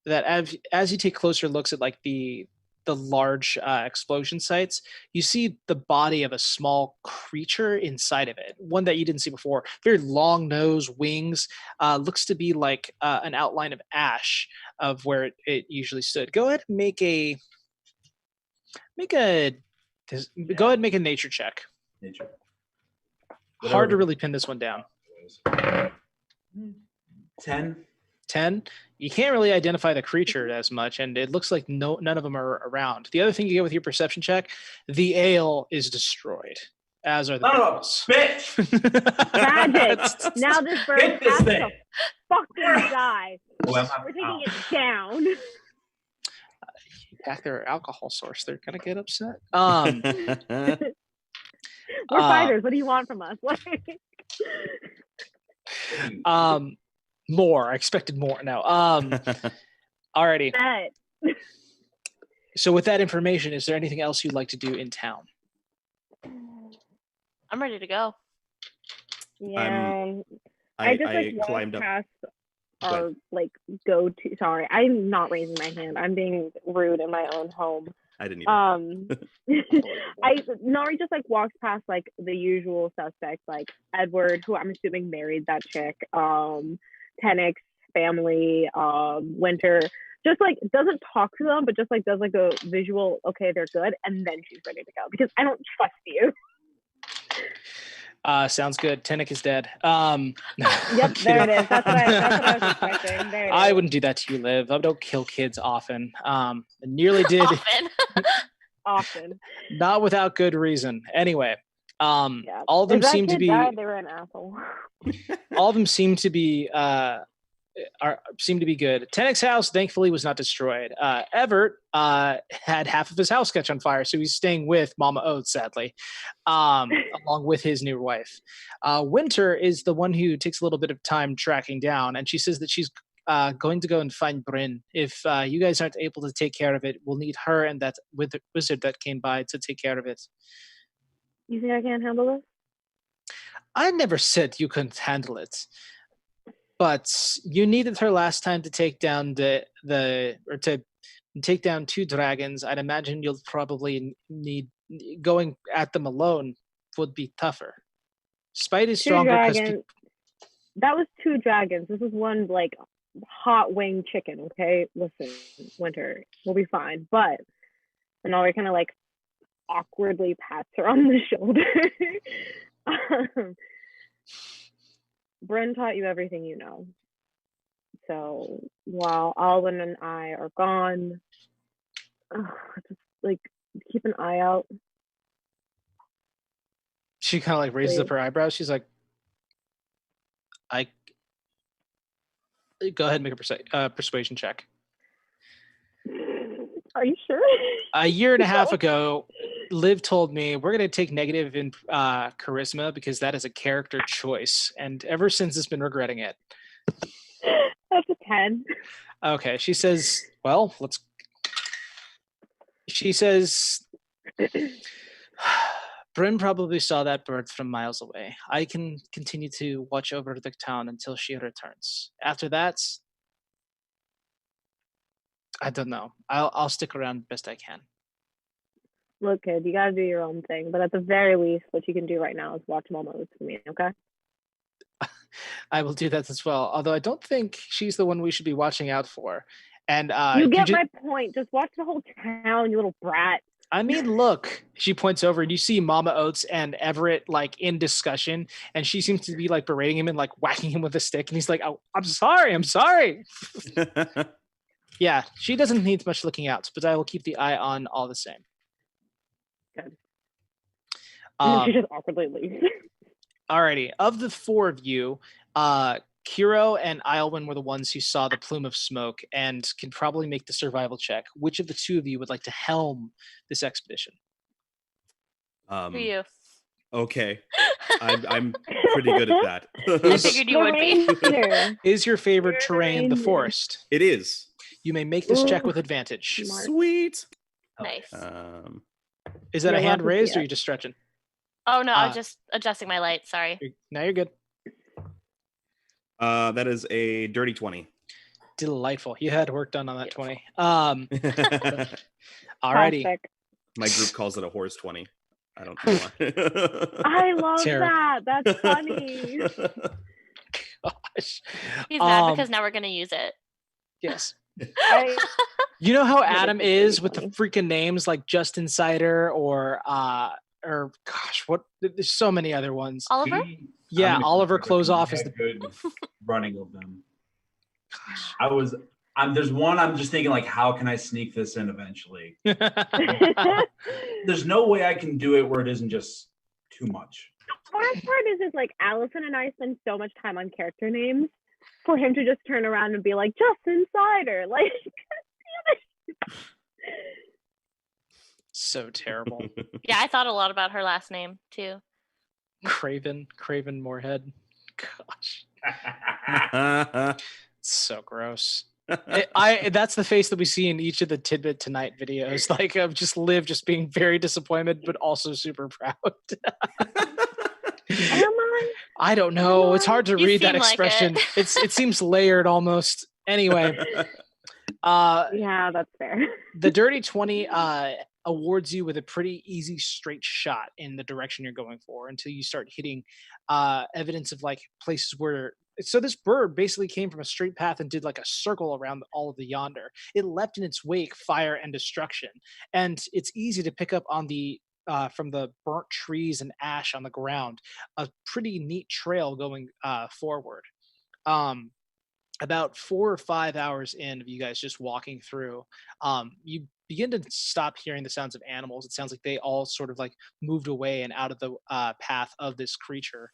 that as you take closer looks at like the large explosion sites, you see the body of a small creature inside of it, one that you didn't see before. Very long nose, wings, looks to be like an outline of ash of where it usually stood. Go ahead and go ahead and make a nature check.
Nature.
Hard to really pin this one down.
10.
10. You can't really identify the creature as much, and it looks like none of them are around. The other thing you get with your perception check, the ale is destroyed, as are the barrels.
Bitch!
Magic! Now this bird
Hit this
has
thing!
to fucking die.
Well,
We're taking it down.
You pack their alcohol source, they're gonna get upset.
We're fighters. What do you want from us?
More. I expected more. No. Alrighty. So with that information, is there anything else you'd like to do in town?
I'm ready to go.
Yeah.
I
just
climbed up.
Past our go-to. Sorry, I'm not raising my hand. I'm being rude in my own home.
I didn't even.
Nari just walks past the usual suspects, like Edward, who I'm assuming married that chick, Tenix family, Winter. Just doesn't talk to them, but just does a visual. Okay, they're good, and then she's ready to go because I don't trust you.
Sounds good. Tenix is dead.
Yep, there it is. That's what I was expecting. There it
I
is.
wouldn't do that to you, Liv. I don't kill kids often. I nearly did.
Often.
Often.
Not without good reason. Anyway, all of them seem to be.
Died, they were an asshole.
All of them seem to be good. Tenix's house, thankfully, was not destroyed. Everett had half of his house catch on fire, so he's staying with Mama Oates, sadly, along with his new wife. Winter is the one who takes a little bit of time tracking down, and she says that she's going to go and find Bryn. If you guys aren't able to take care of it, we'll need her and that wizard that came by to take care of it.
You think I can't handle this?
I never said you couldn't handle it. But you needed her last time to take down to take down 2 dragons. I'd imagine you'll probably need going at them alone would be tougher. Spite is stronger because
that was 2 dragons. This is one hot wing chicken. Okay, listen, Winter, we'll be fine. But and all kind of awkwardly pats her on the shoulder. Bryn taught you everything you know. So while Alwyn and I are gone, just keep an eye out.
She kind of raises up her eyebrows. She's like, go ahead and make a persuasion check.
Are you sure?
A year and a half ago, Liv told me we're going to take negative in charisma because that is a character choice. And ever since, it's been regretting it.
That's a 10.
Okay. She says, well, she says, Bryn probably saw that bird from miles away. I can continue to watch over the town until she returns. After that, I don't know. I'll stick around best I can.
Look, kid, you gotta do your own thing. But at the very least, what you can do right now is watch Mama Oats for me, okay?
I will do that as well. Although I don't think she's the one we should be watching out for. And
you get my point. Just watch the whole town, you little brat.
I mean, look, she points over and you see Mama Oats and Everett like in discussion, and she seems to be like berating him and like whacking him with a stick. And he's like, "Oh, I'm sorry." Yeah, she doesn't need much looking out, but I will keep the eye on all the same.
Good. And then she just awkwardly leaves.
Alrighty, of the four of you, Kiro and Islwyn were the ones who saw the plume of smoke and can probably make the survival check. Which of the two of you would like to helm this expedition?
For you.
Okay. I'm pretty good at that.
I figured you would be.
Is your favorite terrain the forest?
It is.
You may make this check with advantage.
Sweet.
Nice.
Is that a hand raised or are you just stretching?
Oh, no, I was just adjusting my light. Sorry.
Now you're good.
That is a dirty 20.
Delightful. You had work done on that 20. Alrighty.
Perfect.
My group calls it a horse 20. I don't know why.
I love that. That's funny.
Gosh.
He's mad because now we're going to use it.
Yes. You know how Adam is with the freaking names like Just Insider or gosh, what? There's so many other ones.
Oliver?
Yeah, Oliver Closeoff is the
good running of them. Gosh. There's one I'm just thinking like, how can I sneak this in eventually? There's no way I can do it where it isn't just too much.
The worst part is like Allison and I spend so much time on character names for him to just turn around and be like, Just Insider. Like,
so terrible.
Yeah, I thought a lot about her last name too.
Craven Moorhead. Gosh. So gross. That's the face that we see in each of the Tidbit Tonight videos, like of just Liv just being very disappointed but also super proud.
Am I?
I don't know. It's hard to read that expression.
Like
it seems layered almost. Anyway.
Yeah, that's fair.
The dirty 20 awards you with a pretty easy straight shot in the direction you're going for until you start hitting evidence of like places where. So this bird basically came from a straight path and did like a circle around all of the Yonder. It left in its wake fire and destruction, and it's easy to pick up on the from the burnt trees and ash on the ground, a pretty neat trail going forward. About 4 or 5 hours in of you guys just walking through, you begin to stop hearing the sounds of animals. It sounds like they all sort of like moved away and out of the path of this creature,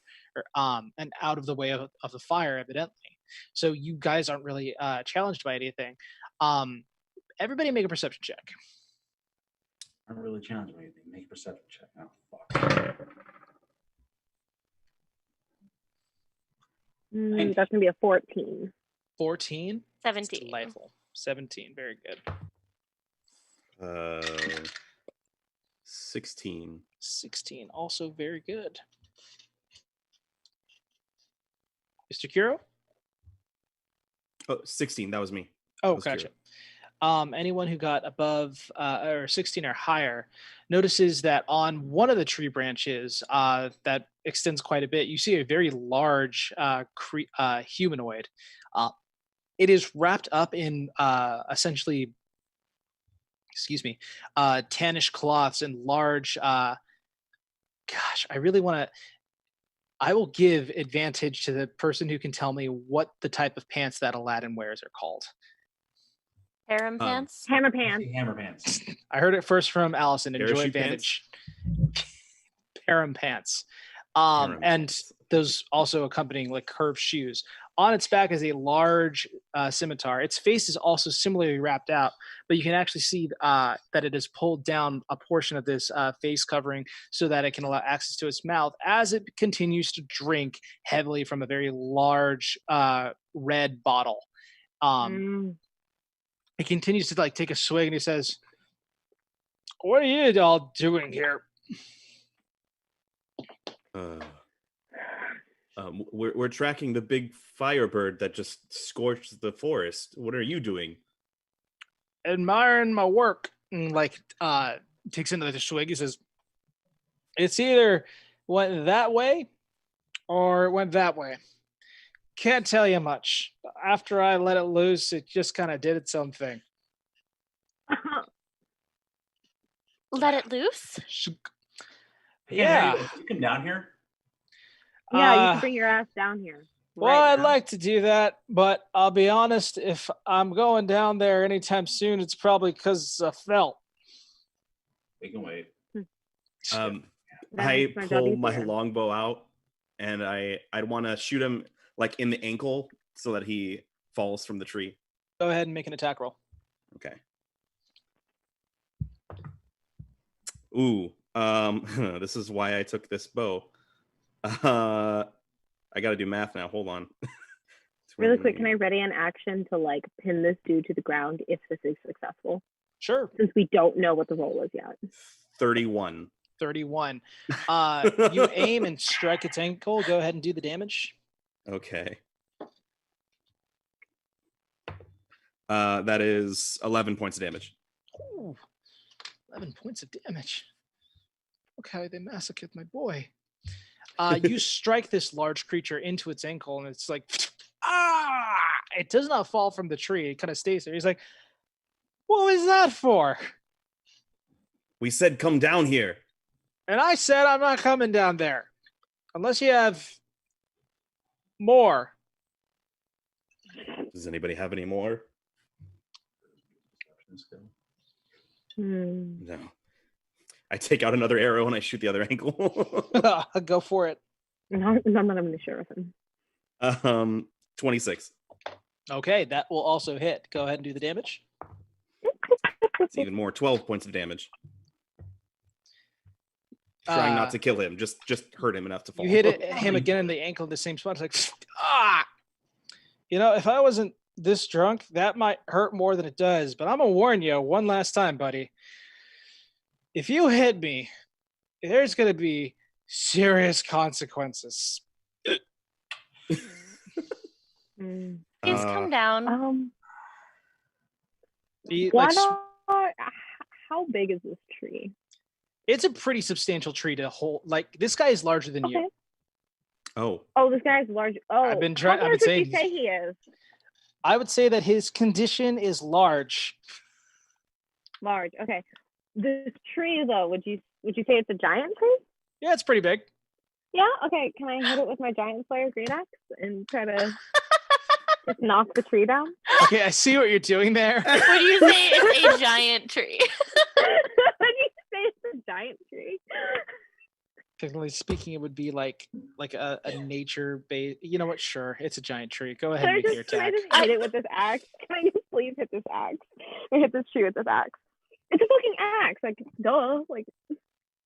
and out of the way of the fire, evidently. So you guys aren't really challenged by anything. Everybody make a perception check.
I'm really challenged by anything. Make a perception check. Oh, fuck.
That's going to be a 14.
14?
17.
Delightful. 17. Very good.
16.
16. Also very good. Mr. Kuro?
Oh, 16. That was me.
Oh,
was
gotcha.
Kuro.
Anyone who got above or 16 or higher notices that on one of the tree branches that extends quite a bit, you see a very large humanoid. It is wrapped up in essentially, tannish cloths and large. Gosh, I really want to. I will give advantage to the person who can tell me what the type of pants that Aladdin wears are called.
Harem pants?
Hammer pants.
Hammer pants.
I heard it first from Allison. Enjoy
Parachute
advantage. Harem pants. And those also accompanying like curved shoes. On its back is a large scimitar. Its face is also similarly wrapped out, but you can actually see that it has pulled down a portion of this face covering so that it can allow access to its mouth as it continues to drink heavily from a very large red bottle. He continues to like take a swig and he says, "What are you all doing here?"
We're tracking the big Firebird that just scorched the forest. What are you doing?
admiring my work, and like takes another swig. He says, "It's either went that way or it went that way. Can't tell you much. After I let it loose, it just kind of did its own thing."
Let it loose?
Hey,
Yeah.
Henry, you come down here.
Yeah, you can bring your ass down here.
Well,
right
I'd
now.
like to do that, but I'll be honest, if I'm going down there anytime soon, it's probably because I felt.
We can wait.
That
I
makes my job
pull my
easier.
longbow out, and I'd want to shoot him like in the ankle so that he falls from the tree.
Go ahead and make an attack roll.
Okay. Ooh, this is why I took this bow. I got to do math now. Hold on.
Really quick, can I ready an action to like pin this dude to the ground if this is successful?
Sure.
Since we don't know what the roll is yet.
31.
31. You aim and strike its ankle. Go ahead and do the damage.
Okay. That is 11 points of damage.
Ooh, 11 points of damage. Look how they massacred my boy. You strike this large creature into its ankle, and it's like, ah! It does not fall from the tree. It kind of stays there. He's like, what was that for?
We said come down here.
And I said, I'm not coming down there. Unless you have more.
Does anybody have any more? No. I take out another arrow and I shoot the other ankle.
Go for it.
I'm not going to share with him.
26.
Okay, that will also hit. Go ahead and do the damage.
It's even more. 12 points of damage. Trying not to kill him, just hurt him enough to fall.
You hit him again in the ankle in the same spot. It's like, ah! You know, if I wasn't this drunk, that might hurt more than it does. But I'm going to warn you one last time, buddy. If you hit me, there's going to be serious consequences.
Please come down.
How big is this tree?
It's a pretty substantial tree to hold. Like, this guy is larger than you.
Oh,
this guy's large. Oh,
I've been trying.
How large would you say he is?
I would say that his condition is large.
Large. Okay. This tree, though, would you say it's a giant tree?
Yeah, it's pretty big.
Yeah. Okay. Can I hit it with my giant slayer green axe and try to just knock the tree down?
Okay, I see what you're doing there.
Would you say it's a giant tree?
Would you say it's a giant tree?
Technically speaking, it would be like a nature base. You know what? Sure, it's a giant tree. Go ahead and make your attack.
Can I just hit it with this axe? Can I just please hit this axe? Or hit this tree with this axe? It's a fucking axe. Like, duh. Like,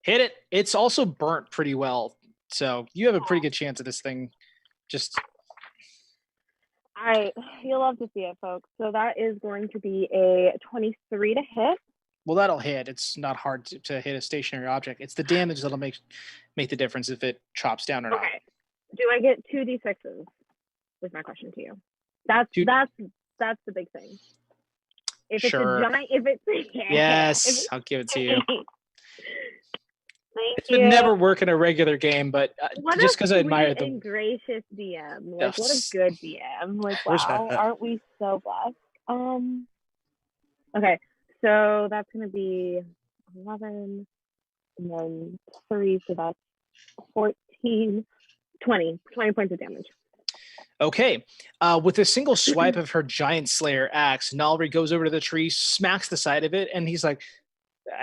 hit it. It's also burnt pretty well, so you have a pretty good chance of this thing. Just.
All right, you'll love to see it, folks. So that is going to be a 23 to hit.
Well, that'll hit. It's not hard to hit a stationary object. It's the damage that'll make the difference if it chops down or not.
Okay. Do I get 2d6s? Is my question to you. That's the big thing. If it's
Sure.
a giant, if it's
yes, I'll give it to you.
Thank
It
you.
would never work in a regular game, but just because I admire
them.
them.
Gracious DM, like what a good DM. Like wow, aren't we so blessed? Okay, so that's gonna be 11, and then 3, so that's 14, 20 points of damage.
Okay, with a single swipe of her giant slayer axe, Nalri goes over to the tree, smacks the side of it, and he's like,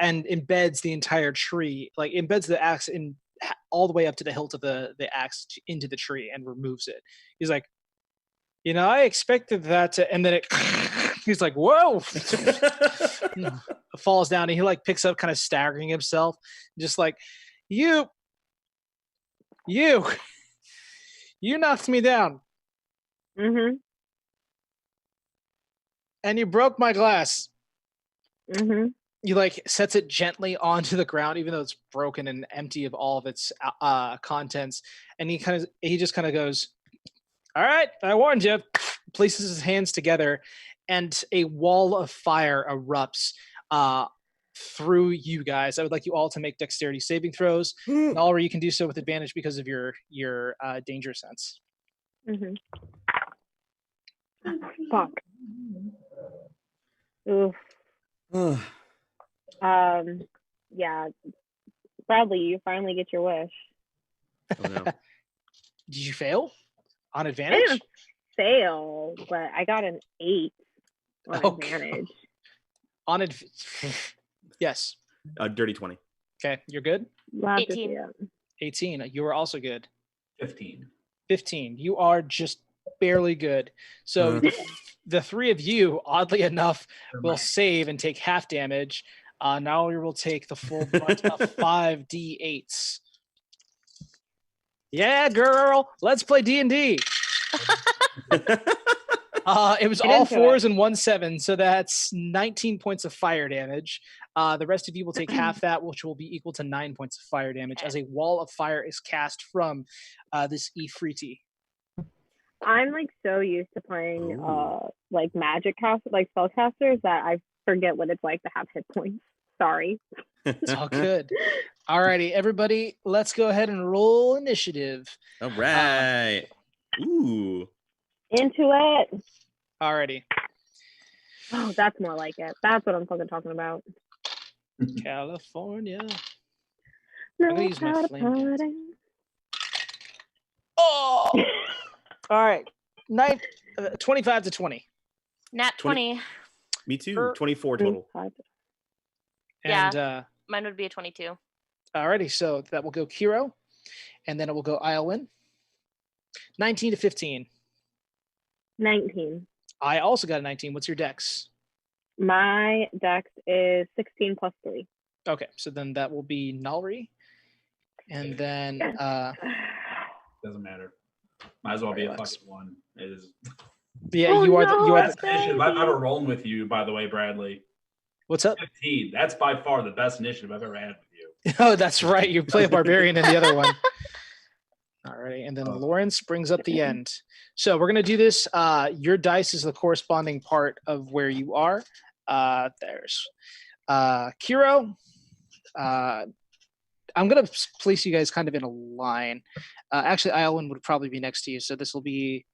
and embeds the entire tree, like embeds the axe in all the way up to the hilt of the axe into the tree and removes it. He's like, you know, I expected that to, and then it, he's like, whoa, falls down, and he like picks up, kind of staggering himself, just like, you knocked me down.
Mm-hmm.
And you broke my glass.
Mm-hmm.
He like sets it gently onto the ground, even though it's broken and empty of all of its contents. And he just kind of goes, all right, I warned you. Places his hands together, and a wall of fire erupts through you guys. I would like you all to make dexterity saving throws. Nalri, you can do so with advantage because of your danger sense.
Mm-hmm. Fuck. Oof. Yeah. Bradley, you finally get your wish.
Oh no.
Did you fail on
I
advantage?
didn't fail, but I got an 8 on advantage.
On yes.
Dirty 20.
Okay, you're good.
18.
18. You are also good.
15.
15. You are just barely good. So the three of you, oddly enough, will save and take half damage. Now we will take the full brunt of 5d8s. Yeah, girl. Let's play D&D. It was all 4s and 1 7, so that's 19 points of fire damage. The rest of you will take half that, which will be equal to 9 points of fire damage, as a wall of fire is cast from this Ifriti.
I'm like so used to playing like magic cast, like spellcasters, that I forget what it's like to have hit points. Sorry.
It's all good. Alrighty, everybody, let's go ahead and roll initiative.
All right. Ooh.
Into it.
Alrighty.
Oh, that's more like it. That's what I'm fucking talking about.
California.
No,
I'm gonna use my flame dance. Oh! All right. 25 to 20.
Nat 20.
Me too. 24 total.
And
mine would be a 22.
Alrighty, so that will go Kiro, and then it will go Iowin. 19 to 15.
19.
I also got a 19. What's your dex?
My dex is 16 plus 3.
Okay, so then that will be Nalri. And then
doesn't matter. Might as well be a fucking 1. It is.
Yeah, you are the
best initiative I've ever rolled with you, by the way, Bradley.
What's up?
15. That's by far the best initiative I've ever had with you.
Oh, that's right. You play a barbarian in the other one. All right, and then Lawrence brings up the end. So we're gonna do this. Your dice is the corresponding part of where you are. There's Kiro. I'm gonna place you guys kind of in a line. Actually, Iowin would probably be next to you, so this will be.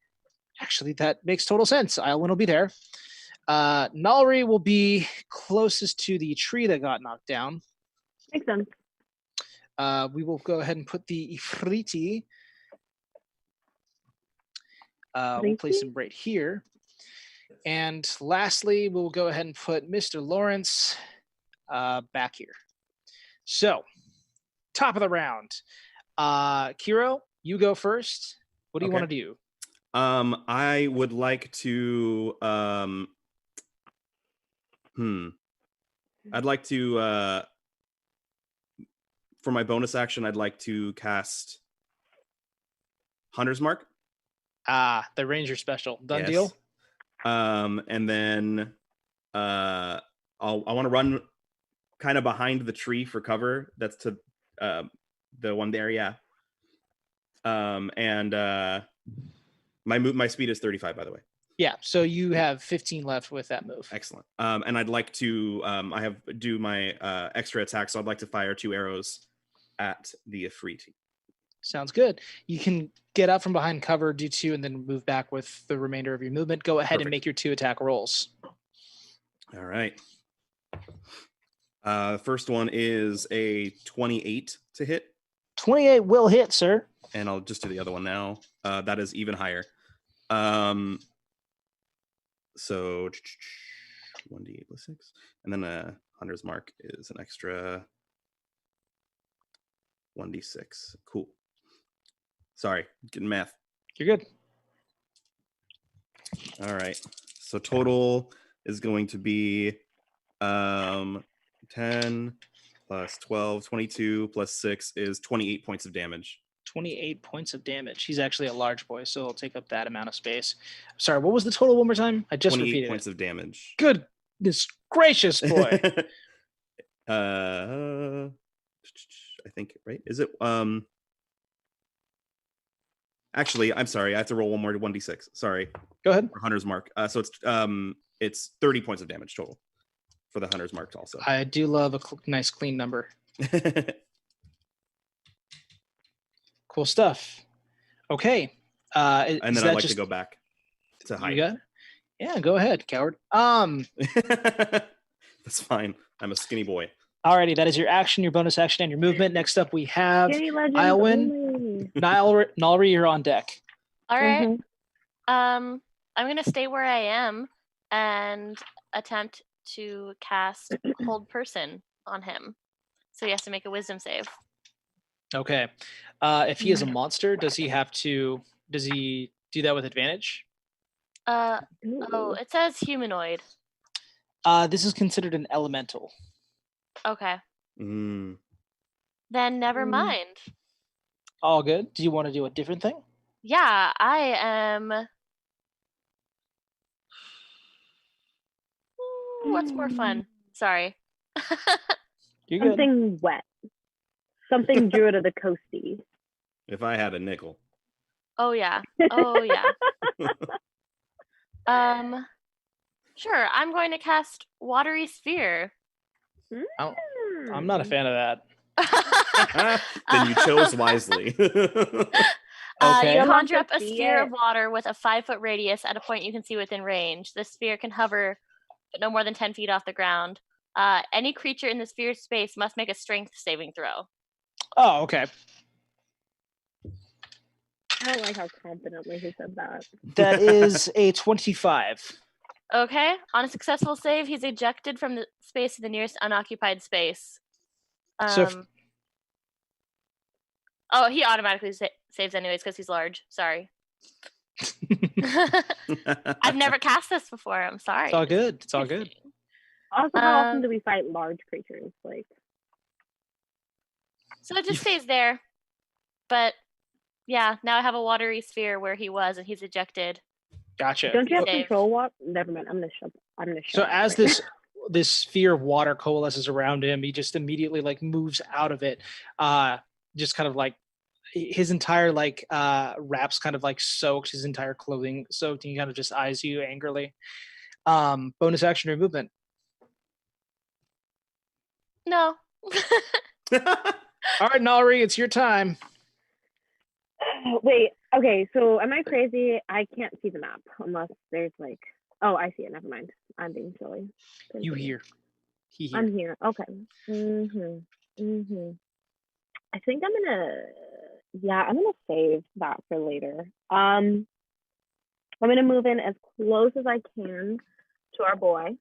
Actually, that makes total sense. Iowin will be there. Nalri will be closest to the tree that got knocked down.
Makes sense.
We will go ahead and put the Ifriti. We'll place him right here. And lastly, we'll go ahead and put Mr. Lawrence back here. So, top of the round. Kiro, you go first. What do you want to do?
I would like to I'd like to for my bonus action, I'd like to cast Hunter's Mark.
The Ranger special. Done deal.
And then I want to run kind of behind the tree for cover. That's to the one there, yeah. And my speed is 35, by the way.
Yeah, so you have 15 left with that move.
Excellent. And I'd like to do my extra attack, so I'd like to fire 2 arrows at the Ifriti.
Sounds good. You can get out from behind cover, do 2, and then move back with the remainder of your movement. Go ahead and make your 2 attack rolls.
All right. The first one is a 28 to hit.
28 will hit, sir.
And I'll just do the other one now. That is even higher. So 1d8 plus 6. And then Hunter's Mark is an extra 1d6. Cool. Sorry, getting math.
You're good.
All right. So total is going to be 10 plus 12, 22 plus 6 is 28 points of damage.
28 points of damage. He's actually a large boy, so he'll take up that amount of space. Sorry, what was the total one more time? I just repeated
28 points of damage.
Goodness gracious, boy.
I think, right? Is it Actually, I'm sorry. I have to roll one more 1d6. Sorry.
Go ahead.
For Hunter's Mark. So it's 30 points of damage total for the Hunter's Mark also.
I do love a nice clean number. Cool stuff. Okay.
And then I'd like to go back to hide.
Yeah, go ahead, coward.
That's fine. I'm a skinny boy.
Alrighty, that is your action, your bonus action, and your movement. Next up, we have Iowyn. Nalri, you're on deck.
All right. I'm gonna stay where I am and attempt to cast Hold Person on him. So he has to make a Wisdom save.
Okay. If he is a monster, does he do that with advantage?
It says humanoid.
This is considered an elemental.
Okay.
Mm.
Then never mind.
All good. Do you want to do a different thing?
Yeah, I am. What's more fun? Sorry.
You're good.
Something wet. Something Druid of the Coasty.
If I had a nickel.
Oh yeah. Sure. I'm going to cast Watery Sphere.
I'm not a fan of that.
Then you chose wisely.
Okay.
You conjure up a sphere of water with a 5-foot radius at a point you can see within range. The sphere can hover no more than 10 feet off the ground. Any creature in the sphere's space must make a strength saving throw.
Oh, okay.
I don't like how confidently he said that.
That is a 25.
Okay. On a successful save, he's ejected from the space to the nearest unoccupied space. He automatically saves anyways because he's large. Sorry. I've never cast this before. I'm sorry.
It's all good. It's all good.
Also, how often do we fight large creatures?
So it just stays there. But yeah, now I have a watery sphere where he was, and he's ejected.
Gotcha.
Don't you have control water? Never mind. I'm gonna show.
So as this sphere of water coalesces around him, he just immediately moves out of it. Just kind of his entire wraps kind of soaked, his entire clothing soaked, and he kind of just eyes you angrily. Bonus action or movement?
No.
All right, Nalri, it's your time.
Wait, okay, so am I crazy? I can't see the map unless there's oh, I see it. Never mind. I'm being silly.
You here. He here.
I'm here. Okay. I think I'm gonna save that for later. I'm gonna move in as close as I can to our boy,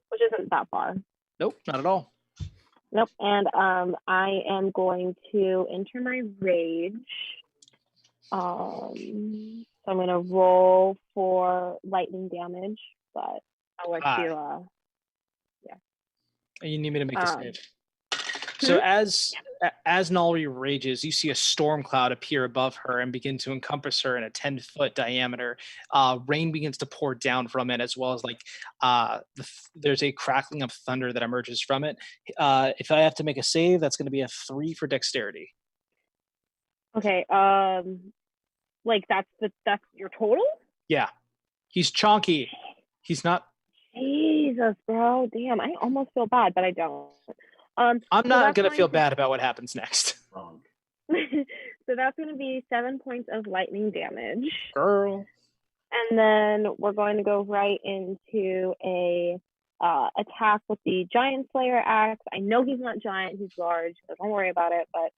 which isn't that far.
Nope, not at all.
Nope. And I am going to enter my rage. So I'm gonna roll for lightning damage, but I'll let you.
You need me to make a save. So as Nalri rages, you see a storm cloud appear above her and begin to encompass her in a 10-foot diameter. Rain begins to pour down from it, as well as there's a crackling of thunder that emerges from it. If I have to make a save, that's going to be a 3 for dexterity.
Okay. That's your total?
Yeah. He's chonky. He's not.
Jesus, bro. Damn, I almost feel bad, but I don't.
I'm not going to feel bad about what happens next.
Wrong. So that's going to be 7 points of lightning damage.
Girl.
And then we're going to go right into a attack with the Giant Slayer axe. I know he's not giant, he's large, so don't worry about it, but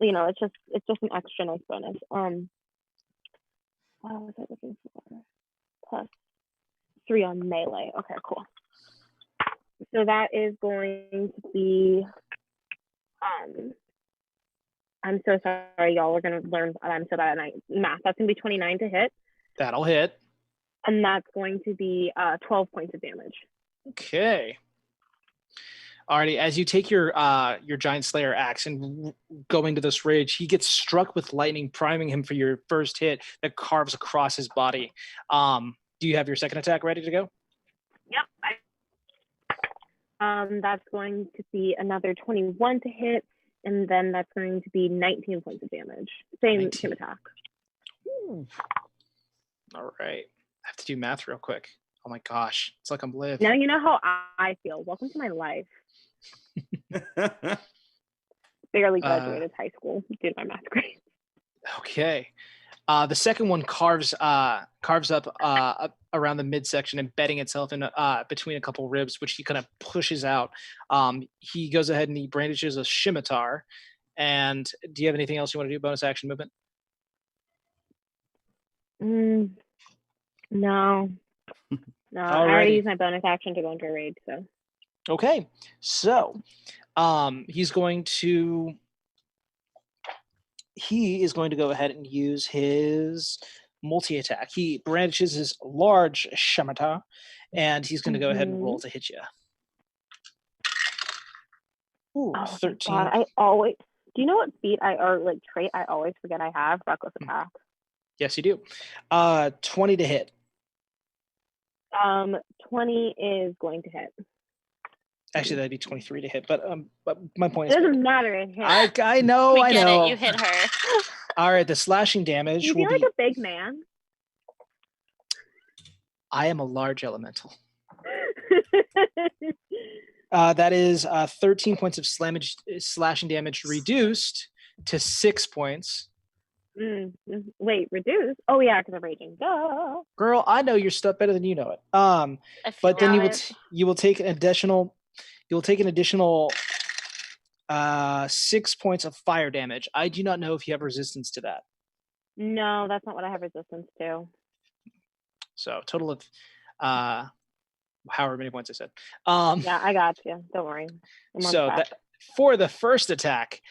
it's just an extra nice bonus. What was I looking for? +3 on melee. Okay, cool. So that is going to be, I'm so sorry, y'all. We're going to learn, I'm so bad at math. That's going to be 29 to hit.
That'll hit.
And that's going to be 12 points of damage.
Okay. Alrighty, as you take your Giant Slayer axe and go into this rage, he gets struck with lightning, priming him for your first hit that carves across his body. Do you have your second attack ready to go?
Yep. That's going to be another 21 to hit. and then that's going to be 19 points of damage. Same
19.
attack.
Ooh. All right. I have to do math real quick. Oh my gosh. It's like I'm live.
Now you know how I feel. Welcome to my life. Barely graduated high school due to my math grade.
Okay. The second one carves up around the midsection, embedding itself in between a couple ribs, which he kind of pushes out. He goes ahead and he brandishes a scimitar. And do you have anything else you want to do? Bonus action movement?
No. I already used my bonus action to go into a raid. So.
Okay. So he is going to go ahead and use his multi-attack. He brandishes his large scimitar, and he's going to go ahead and roll to hit you. Ooh, 13.
God, do you know what feat trait I always forget I have? Reckless attack.
Yes, you do. 20 to hit.
20 is going to hit.
Actually, that'd be 23 to hit. But my point is,
it doesn't matter. It hits.
I know.
We get it. You hit her.
All right, the slashing damage
you
will
feel
be.
like a big man.
I am a large elemental. That is 13 points of slashing damage reduced to 6 points.
Wait, reduced? Oh yeah, because I'm raging. Duh.
Girl, I know your stuff better than you know it. But then you will take an additional. You'll take an additional 6 points of fire damage. I do not know if you have resistance to that.
No, that's not what I have resistance to.
So total of however many points I said.
Yeah, I got you. Don't worry.
So that for the first attack,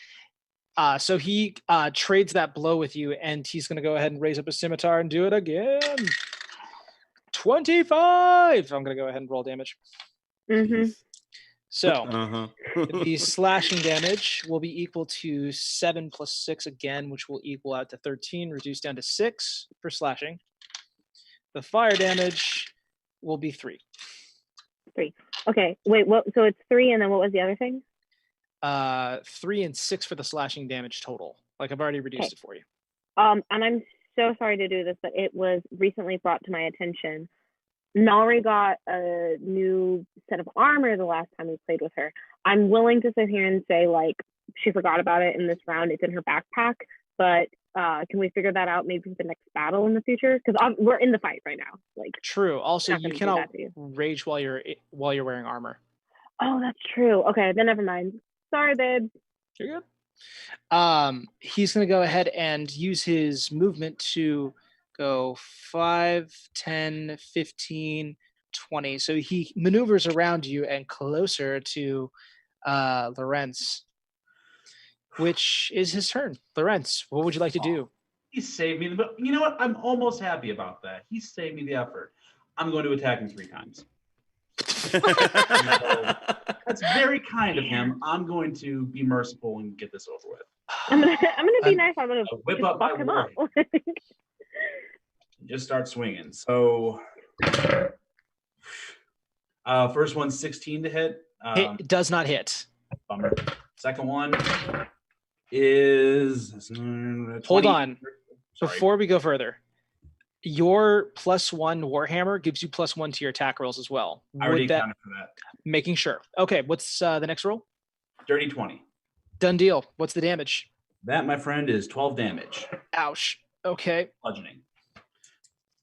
so he trades that blow with you, and he's going to go ahead and raise up a scimitar and do it again. 25. I'm going to go ahead and roll damage.
Mm-hmm.
So the slashing damage will be equal to 7 plus 6 again, which will equal out to 13, reduced down to 6 for slashing. The fire damage will be 3.
3. Okay, wait, what? So it's 3, and then what was the other thing?
3 and 6 for the slashing damage total. Like I've already reduced it for you.
And I'm so sorry to do this, but it was recently brought to my attention. Nalri got a new set of armor the last time we played with her. I'm willing to sit here and say like she forgot about it in this round. It's in her backpack, but can we figure that out maybe for the next battle in the future? Because we're in the fight right now. Like
true. Also, you cannot rage while you're wearing armor.
Oh, that's true. Okay, then never mind. Sorry, babe.
You're good. He's going to go ahead and use his movement to go 5, 10, 15, 20. So he maneuvers around you and closer to Lorenz, which is his turn. Lorenz, what would you like to do?
He saved me. But you know what? I'm almost happy about that. He saved me the effort. I'm going to attack him 3 times. That's very kind of him. I'm going to be merciful and get this over with.
I'm gonna be nice. I'm gonna
whip up my war. Just start swinging. So, first one's 16 to hit.
It does not hit.
Bummer. Second one is 20.
Hold on. Before we go further, your +1 Warhammer gives you +1 to your attack rolls as well.
I already accounted for that.
Making sure. Okay, what's the next roll?
Dirty 20.
Done deal. What's the damage?
That, my friend, is 12 damage.
Ouch. Okay.
Bludgeoning.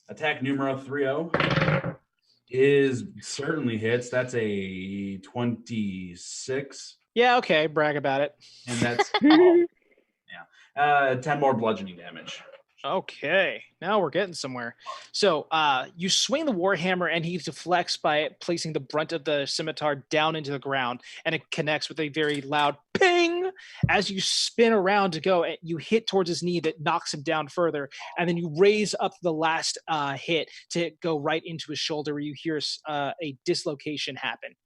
Attack numero 30 is certainly hits. That's a 26.
Yeah, okay. Brag about it.
And that's 10 more bludgeoning damage.
Okay, now we're getting somewhere. So you swing the Warhammer, and he deflects by placing the brunt of the scimitar down into the ground, and it connects with a very loud ping. As you spin around to go, you hit towards his knee that knocks him down further, and then you raise up the last hit to go right into his shoulder, where you hear a dislocation happen.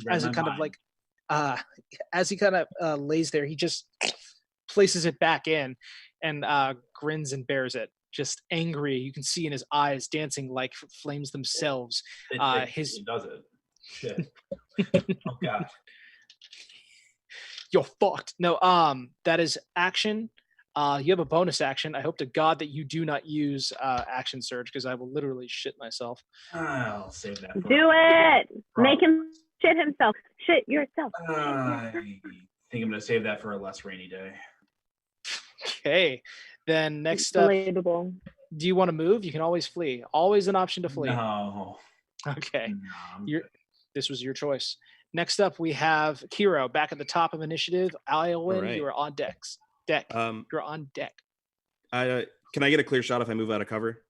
As it kind of like, as he kind of lays there, he just places it back in and grins and bears it, just angry. You can see in his eyes dancing like flames themselves.
He does it. Shit. Oh God.
You're fucked. No, that is action. You have a bonus action. I hope to God that you do not use action surge because I will literally shit myself.
I'll save that. For
Do it. Make him shit himself. Shit yourself.
I think I'm gonna save that for a less rainy day.
Okay. Then next up,
Relatable.
do you want to move? You can always flee. Always an option to flee.
No.
Okay.
No,
This was your choice. Next up, we have Kiro back at the top of initiative. Alwyn,
Right.
you are on deck. You're on deck.
Can I get a clear shot if I move out of cover?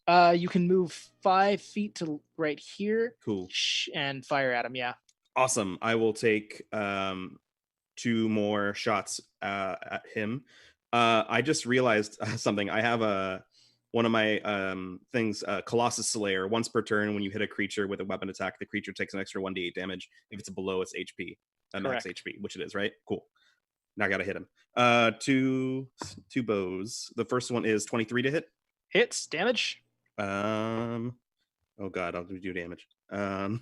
You can move 5 feet to right here.
Cool.
And fire at him. Yeah.
Awesome. I will take 2 more shots at him. I just realized something. I have one of my things, Colossus Slayer. Once per turn, when you hit a creature with a weapon attack, the creature takes an extra 1d8 damage if it's below its HP, max HP, which it is, right? Cool. Now I gotta hit him. 2 bows. The first one is 23 to hit.
Hits damage.
Oh god, I'll do damage. So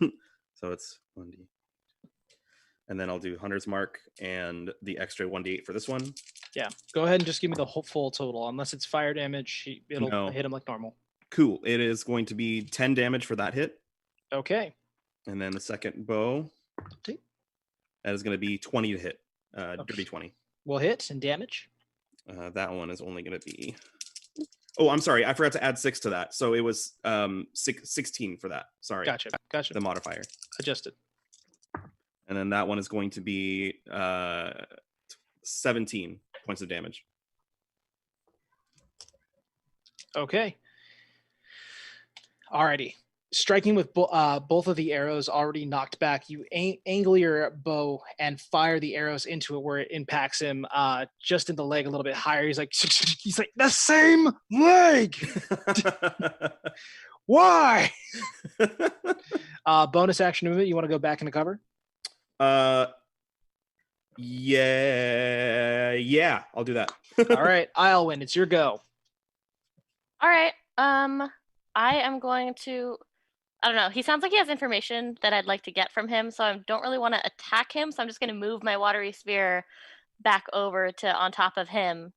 it's 1d, and then I'll do Hunter's Mark and the extra 1d8 for this one.
Yeah, go ahead and just give me the full total. Unless it's fire damage, it'll hit him like normal.
Cool. It is going to be 10 damage for that hit.
Okay.
And then the second bow, that is going to be 20 to hit. Dirty 20.
Will hit and damage.
That one is only going to be... Oh, I'm sorry. I forgot to add 6 to that. So it was 16 for that. Sorry.
Gotcha.
The modifier.
Adjusted.
And then that one is going to be 17 points of damage.
Okay. Alrighty. Striking with both of the arrows already knocked back, you angle your bow and fire the arrows into it where it impacts him just in the leg a little bit higher. He's like, the same leg! Why? Bonus action movement, you want to go back into cover?
Yeah, I'll do that.
All right, Islewin, it's your go.
All right. I am going to, I don't know. He sounds like he has information that I'd like to get from him, so I don't really want to attack him. So I'm just going to move my watery sphere back over to on top of him.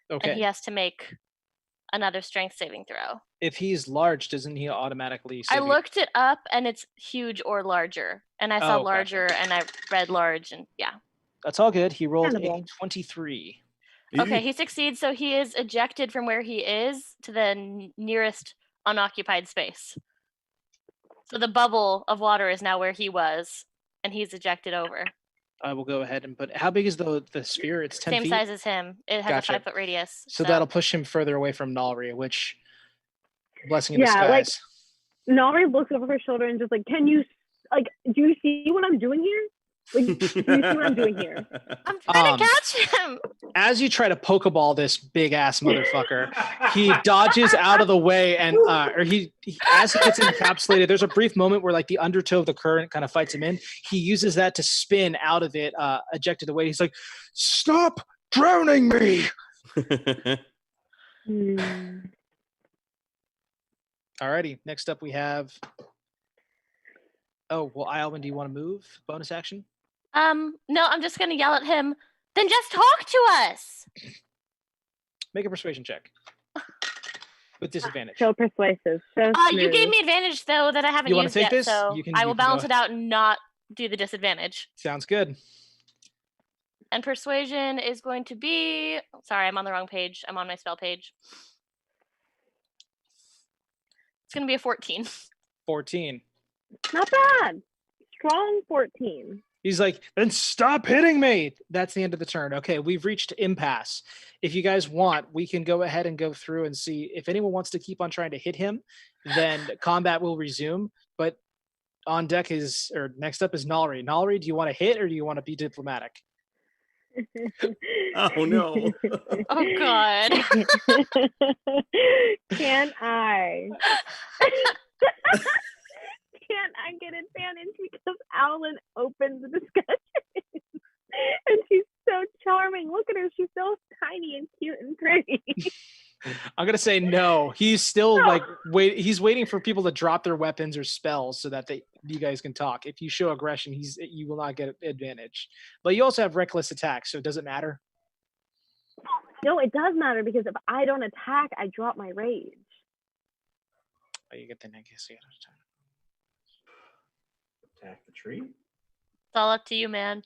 Okay.
And he has to make another strength saving throw.
If he's large, doesn't he automatically
I looked it up, and it's huge or larger. And I saw larger, and I read large, and yeah.
That's all good. He rolled a 23.
Okay, he succeeds, so he is ejected from where he is to the nearest unoccupied space. So the bubble of water is now where he was, and he's ejected over.
I will go ahead and put... How big is the sphere? It's 10
Same
feet?
size as him. It has a 5-foot radius.
So that'll push him further away from Nalri, which... Blessing in disguise.
Like, Nalri looks over her shoulder and just like, can you... Like, do you see what I'm doing here? Like, do you see what I'm doing here?
I'm trying to catch him.
As you try to pokeball this big ass motherfucker, he dodges out of the way, and as he gets encapsulated, there's a brief moment where like the undertow of the current kind of fights him in. He uses that to spin out of it, ejected away. He's like, "Stop drowning me!" Alrighty. Next up, we have. Oh well, Islewin, do you want to move? Bonus action?
No, I'm just gonna yell at him. Then just talk to us.
Make a persuasion check. With disadvantage.
So persuasive. So
you gave me advantage though that I haven't used yet,
this?
so I will balance it out and not do the disadvantage.
Sounds good.
And persuasion is going to be... Sorry, I'm on the wrong page. I'm on my spell page. It's going to be a 14.
14.
Not bad. Strong 14.
He's like, then stop hitting me. That's the end of the turn. Okay, we've reached impasse. If you guys want, we can go ahead and go through and see if anyone wants to keep on trying to hit him, then combat will resume. But on deck next up is Nalri. Nalri, do you want to hit or do you want to be diplomatic?
Oh no.
Oh god.
Can I? Can't I get advantage because Alan opened the discussion and she's so charming. Look at her, she's so tiny and cute and pretty.
I'm gonna say no. He's still like He's waiting for people to drop their weapons or spells so that you guys can talk. If you show aggression, you will not get advantage. But you also have reckless attack, so it doesn't matter.
No, it does matter because if I don't attack, I drop my rage.
Oh, you get the negative
Attack the tree.
It's all up to you, man.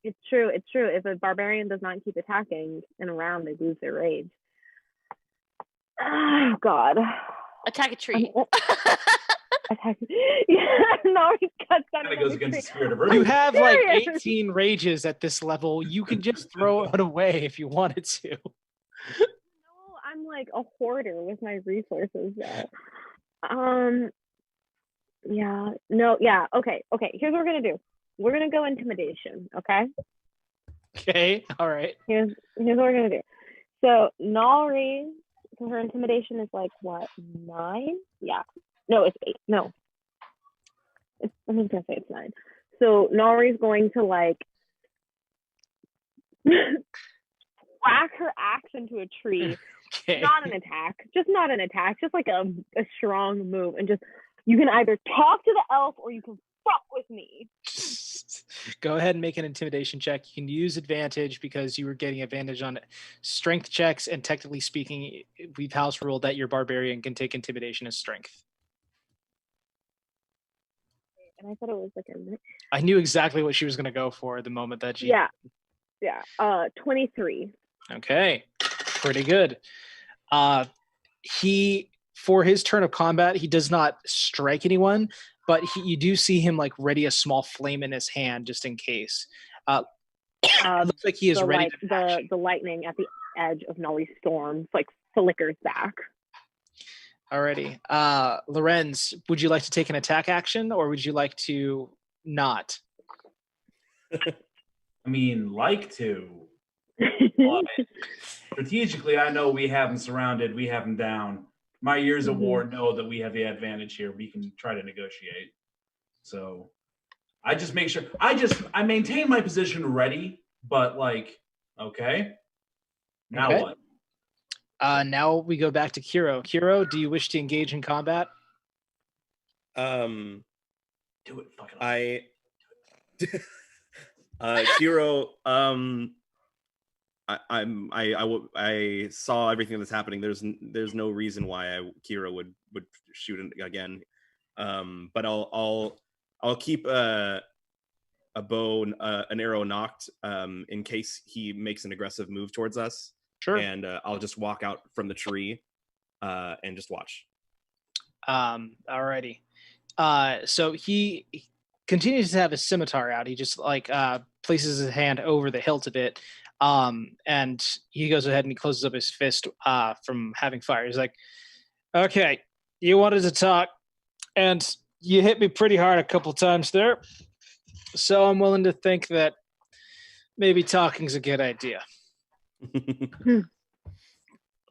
It's true. It's true. If a barbarian does not keep attacking in a round, they lose their rage. Oh, God.
Attack a tree.
Attack. Yeah, no, he cuts down.
Kind of goes against the spirit of
You
earth.
have like 18 rages at this level. You can just throw it away if you wanted to.
No, I'm like a hoarder with my resources though. Yeah. No. Yeah. Okay. Here's what we're gonna do. We're gonna go intimidation. Okay.
Okay. All right.
Here's what we're gonna do. So Nalri, so her intimidation is like what, 9? Yeah. No, it's 8. No. I'm just gonna say it's 9. So Nalri's going to like whack her axe into a tree.
Okay.
Not an attack. Just not an attack. Just like a strong move, and just you can either talk to the elf or you can fuck with me.
Go ahead and make an intimidation check. You can use advantage because you were getting advantage on strength checks, and technically speaking, we've house ruled that your barbarian can take intimidation as strength.
And I thought it was like
I knew exactly what she was going to go for the moment that she...
Yeah. 23.
Okay. Pretty good. For his turn of combat, he does not strike anyone, but you do see him like ready a small flame in his hand just in case. Looks like he is ready.
The lightning at the edge of Nolly's storm like flickers back.
Alrighty. Lorenz, would you like to take an attack action or would you like to not?
I mean, like to. But strategically, I know we have them surrounded. We have them down. My years of war know that we have the advantage here. We can try to negotiate. So I just make sure. I maintain my position ready, but like, okay. Now
Okay.
what?
Now we go back to Kiro. Kiro, do you wish to engage in combat?
Do it. Fuck it.
Kiro, I saw everything that's happening. There's no reason why Kiro would shoot again. But I'll keep a bow, an arrow knocked, in case he makes an aggressive move towards us.
Sure.
And I'll just walk out from the tree, and just watch.
Alrighty. So he continues to have his scimitar out. He just like places his hand over the hilt of it. And he goes ahead and he closes up his fist from having fire. He's like, okay, you wanted to talk and you hit me pretty hard a couple times there. So I'm willing to think that maybe talking's a good idea.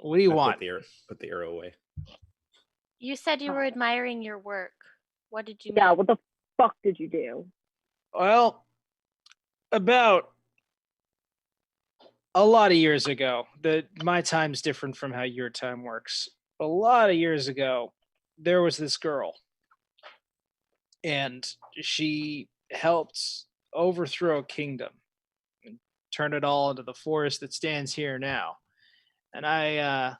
What do you want?
Put the arrow away.
You said you were admiring your work. What did you
Yeah,
make?
what the fuck did you do?
Well, about a lot of years ago, my time's different from how your time works. A lot of years ago, there was this girl, and she helped overthrow a kingdom and turn it all into the forest that stands here now. And I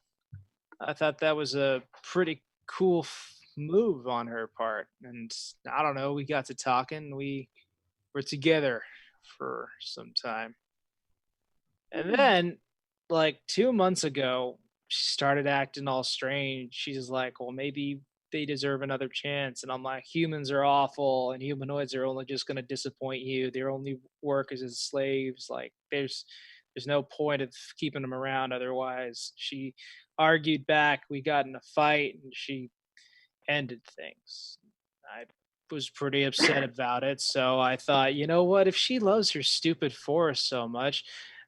thought that was a pretty cool move on her part. And I don't know, we got to talking. We were together for some time. And then, like 2 months ago, she started acting all strange. She's like, well, maybe they deserve another chance. And I'm like, humans are awful and humanoids are only just going to disappoint you. Their only work is as slaves. Like, there's no point of keeping them around otherwise. She argued back. We got in a fight and she ended things. I was pretty upset about it. So I thought, you know what? If she loves her stupid forest so much,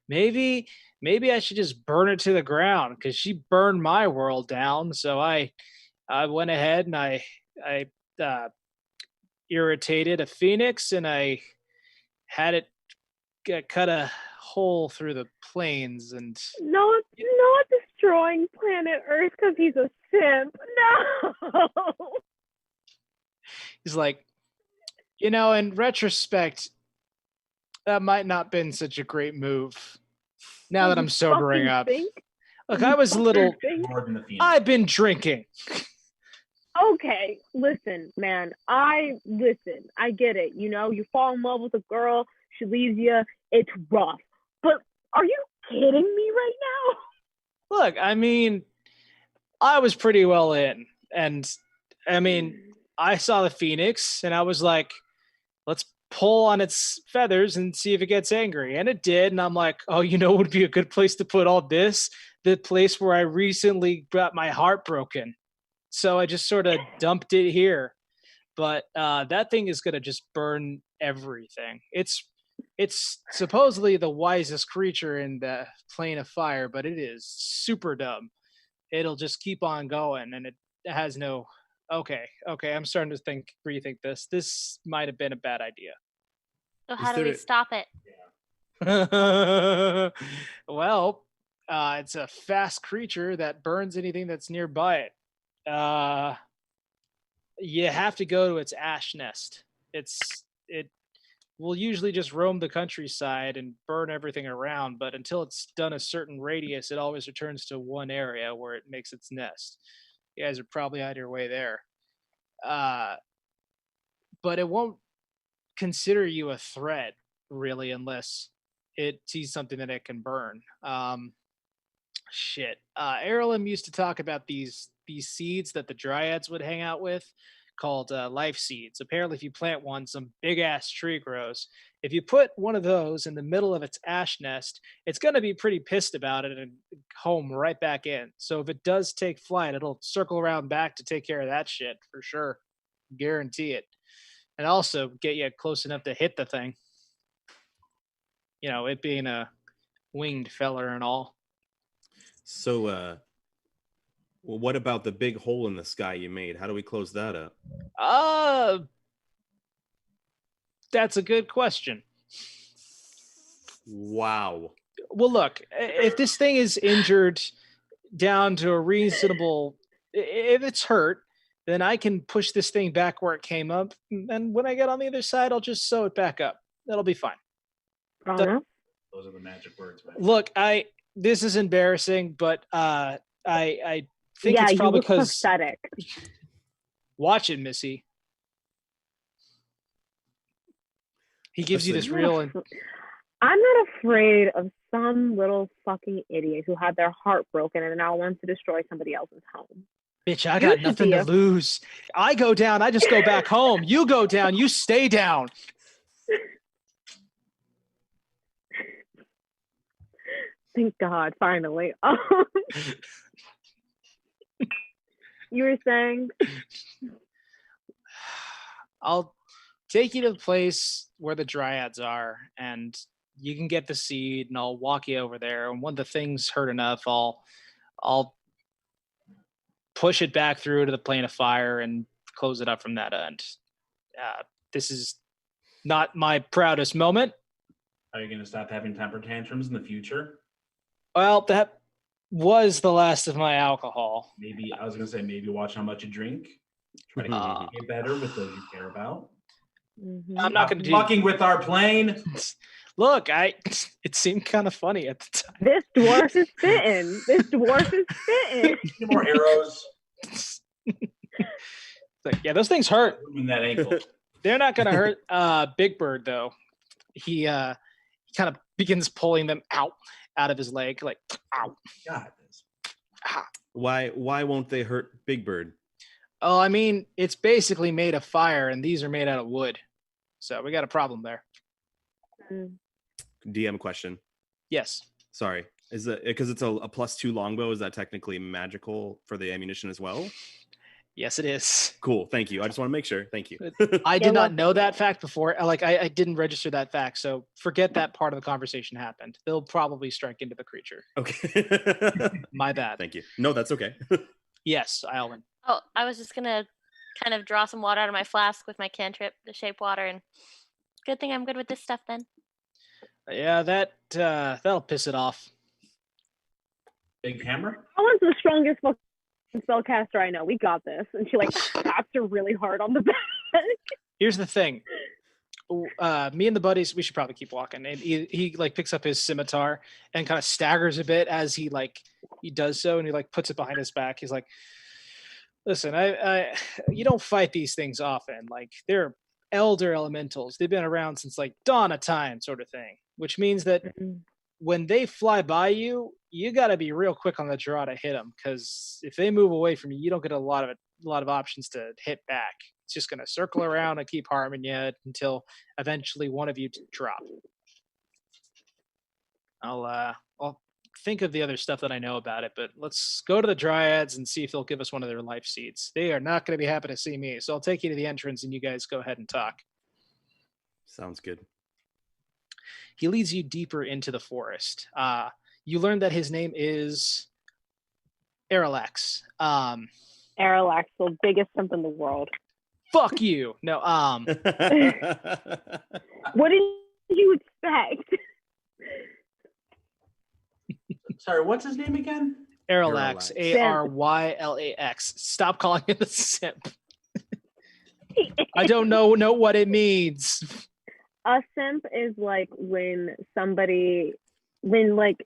maybe I should just burn it to the ground because she burned my world down. So I went ahead and I irritated a phoenix and I had it cut a hole through the plains and
No, it's not destroying planet Earth because he's a simp. No.
He's like, in retrospect, that might not been such a great move. Now that I'm sobering up. Look, I was a little. I've been drinking.
Okay, listen, man. I get it. You fall in love with a girl, she leaves you. It's rough. But are you kidding me right now?
Look, I mean, I was pretty well in. And, I mean, I saw the phoenix, and I was like, let's pull on its feathers and see if it gets angry. And it did. And I'm like, oh, what would be a good place to put all this? The place where I recently got my heart broken. So I just sort of dumped it here. But that thing is going to just burn everything. It's supposedly the wisest creature in the plane of fire, but it is super dumb. It'll just keep on going, and it has no. Okay, I'm starting to rethink this. This might have been a bad idea.
So how do we stop it?
Well, it's a fast creature that burns anything that's nearby it. You have to go to its ash nest. It will usually just roam the countryside and burn everything around, but until it's done a certain radius, it always returns to one area where it makes its nest. You guys are probably on your way there. But it won't consider you a threat, really, unless it sees something that it can burn. Erlen used to talk about these seeds that the dryads would hang out with, called life seeds. Apparently, if you plant one, some big ass tree grows. If you put one of those in the middle of its ash nest, it's going to be pretty pissed about it and home right back in. So if it does take flight, it'll circle around back to take care of that shit for sure. Guarantee it. And also get you close enough to hit the thing. It being a winged feller and all.
So, well, what about the big hole in the sky you made? How do we close that up?
That's a good question.
Wow.
Well, look, if this thing is injured down to a reasonable, if it's hurt, then I can push this thing back where it came up. And when I get on the other side, I'll just sew it back up. That'll be fine.
Those are the magic words, man.
Look, this is embarrassing, but I think it's probably because
pathetic.
Watch it, Missy. He gives you this real.
I'm not afraid of some little fucking idiot who had their heart broken and now wants to destroy somebody else's home.
Bitch, I got nothing to lose. I go down, I just go back home. You go down, you stay down.
Thank God, finally. You were saying?
I'll take you to the place where the dryads are, and you can get the seed, and I'll walk you over there. And when the thing's hurt enough, I'll push it back through to the plane of fire and close it up from that end. This is not my proudest moment.
Are you going to stop having temper tantrums in the future?
Well, that was the last of my alcohol.
Maybe watch how much you drink. Try to get better with those you care about.
Mm-hmm.
I'm not going to
fucking with our plane.
Look, it seemed kind of funny at the time.
This dwarf is spitting.
More arrows.
Yeah, those things hurt.
That ankle.
They're not going to hurt Big Bird, though. He kind of begins pulling them out of his leg, like, ow.
God.
Why won't they hurt Big Bird?
Oh, I mean, it's basically made of fire, and these are made out of wood. So we got a problem there.
DM question.
Yes.
Sorry. Is it because it's a +2 longbow? Is that technically magical for the ammunition as well?
Yes, it is.
Cool. Thank you. I just want to make sure. Thank you.
I did not know that fact before. I didn't register that fact. So forget that part of the conversation happened. They'll probably strike into the creature.
Okay.
My bad.
Thank you. No, that's okay.
Yes, Alwyn.
Oh, I was just going to kind of draw some water out of my flask with my cantrip to shape water. And good thing I'm good with this stuff then.
Yeah, that'll piss it off.
Big hammer?
That one's the strongest spellcaster, I know, we got this. And she like taps her really hard on the back.
Here's the thing. Me and the buddies, we should probably keep walking. And he like picks up his scimitar and kind of staggers a bit as he does so, and he like puts it behind his back. He's like, listen, I you don't fight these things often. Like, they're elder elementals. They've been around since like dawn of time, sort of thing. Which means that when they fly by you, you got to be real quick on the draw to hit them, because if they move away from you, you don't get a lot of options to hit back. It's just going to circle around and keep harming you until eventually one of you drop. I'll think of the other stuff that I know about it, but let's go to the Dryads and see if they'll give us one of their life seeds. They are not going to be happy to see me, so I'll take you to the entrance and you guys go ahead and talk.
Sounds good.
He leads you deeper into the forest. You learn that his name is Arilax.
Arilax, the biggest simp in the world.
Fuck you. No,
What did you expect?
Sorry, what's his name again?
Arilax. Arylax. Stop calling him a simp. I don't know what it means.
A simp is like when like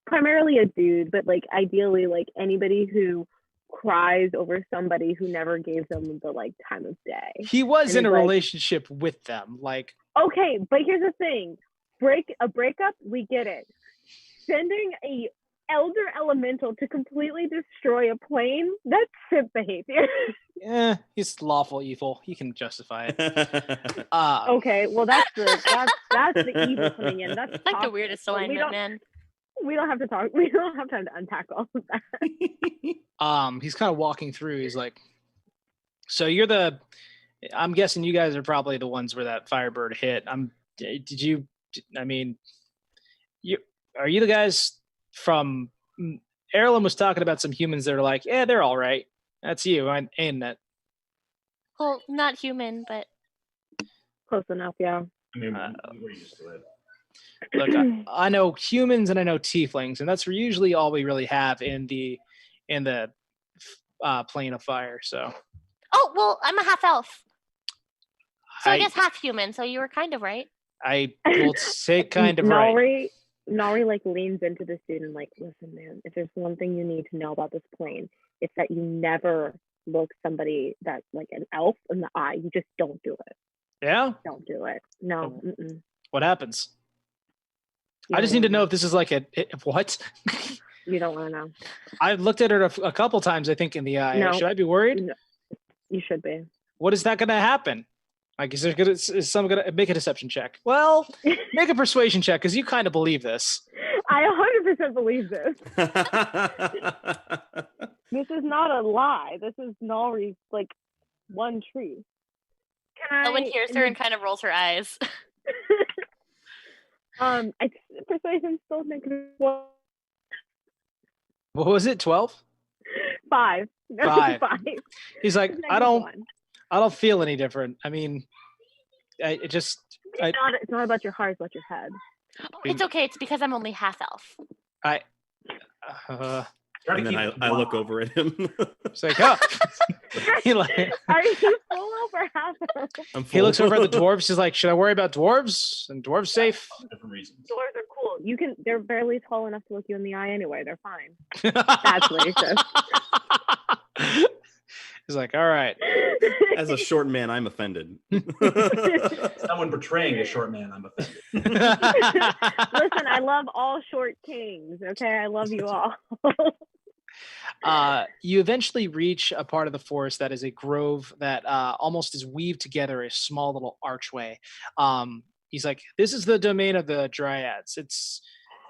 primarily a dude, but like ideally like anybody who cries over somebody who never gave them the like time of day.
He was in a relationship with them, like.
Okay, but here's the thing: a breakup, we get it. Sending a elder elemental to completely destroy a plane, that's simp behavior.
Yeah, he's lawful evil. He can justify it.
Okay, well that's the evil coming in. That's
like the weirdest alignment, man.
We don't have to talk. We don't have time to unpack all of that.
He's kind of walking through. He's like, so I'm guessing you guys are probably the ones where that Firebird hit. Are you the guys from Erlen was talking about some humans that are like, yeah, they're all right. That's you, ain't it?
Well, not human, but
close enough, yeah.
I mean, we're used to it.
Look, I know humans and I know tieflings, and that's usually all we really have in the plane of fire. So.
Oh well, I'm a half elf, so I guess half human. So you were kind of right.
I will say kind of right.
Nari like leans into the student like, listen, man, if there's one thing you need to know about this plane, it's that you never look somebody that's like an elf in the eye. You just don't do it.
Yeah?
Don't do it. No.
What happens? I just need to know if this is like what?
You don't want to know.
I looked at her a couple times, I think, in the eye.
No.
Should I be worried?
No. You should be.
What is that going to happen? Like, is someone going to make a deception check? Well, make a persuasion check, because you kind of believe this.
I 100% believe this. This is not a lie. This is Nari's, like, one tree.
Owen hears her and kind of rolls her eyes.
Persuasion still negative. What
was it? 12?
5.
5. He's like, I don't feel any different. I mean, it's
not about your heart, it's about your head.
It's okay. It's because I'm only half elf.
And then I look over at him.
It's like, oh.
Are you full over half elf?
He looks over at the dwarves. He's like, should I worry about dwarves? And dwarves safe?
Different reasons.
Dwarves are cool. They're barely tall enough to look you in the eye anyway. They're fine. That's what he says.
He's like, all right.
As a short man, I'm offended.
Someone portraying a short man, I'm offended.
Listen, I love all short kings. Okay, I love you all.
You eventually reach a part of the forest that is a grove that almost is weaved together, a small little archway. He's like, this is the domain of the Dryads. It's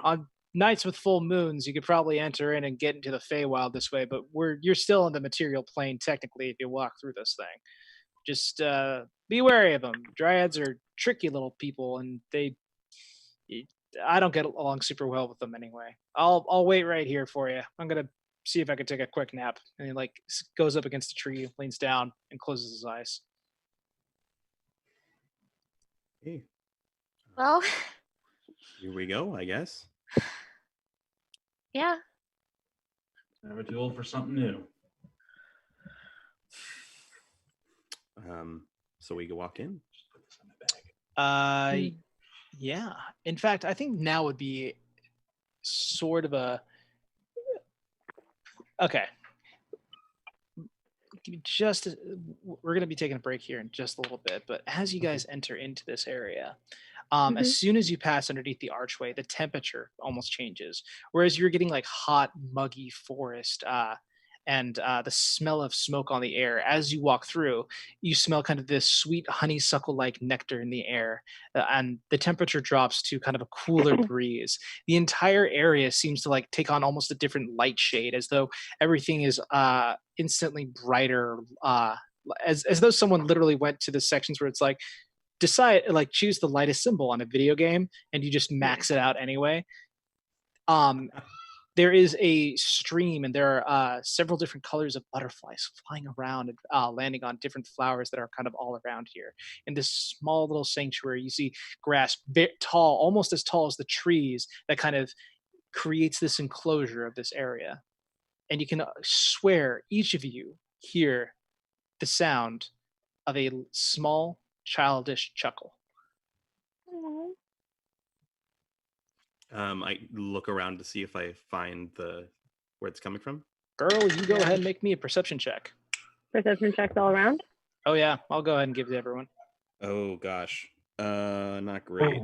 on nights with full moons, you could probably enter in and get into the Feywild this way, but you're still in the material plane technically if you walk through this thing. Just be wary of them. Dryads are tricky little people, and I don't get along super well with them anyway. I'll wait right here for you. I'm gonna see if I can take a quick nap. And he like goes up against a tree, leans down, and closes his eyes.
Hey.
Well,
here we go, I guess.
Yeah.
Never too old for something new.
So we can walk in.
Just put this in my bag.
Yeah. In fact, I think now would be sort of a okay. We're going to be taking a break here in just a little bit, but as you guys enter into this area, as soon as you pass underneath the archway, the temperature almost changes. Whereas you're getting like hot, muggy forest and the smell of smoke on the air, as you walk through, you smell kind of this sweet honeysuckle-like nectar in the air, and the temperature drops to kind of a cooler breeze. The entire area seems to like take on almost a different light shade, as though everything is instantly brighter. As though someone literally went to the sections where it's like choose the lightest symbol on a video game and you just max it out anyway. There is a stream and there are several different colors of butterflies flying around and landing on different flowers that are kind of all around here. In this small little sanctuary, you see grass tall, almost as tall as the trees that kind of creates this enclosure of this area. And you can swear each of you hear the sound of a small childish chuckle.
I look around to see if I find where it's coming from.
Girl, you go ahead and make me a perception check.
Perception checks all around?
Oh yeah, I'll go ahead and give it to everyone.
Oh gosh. Not great.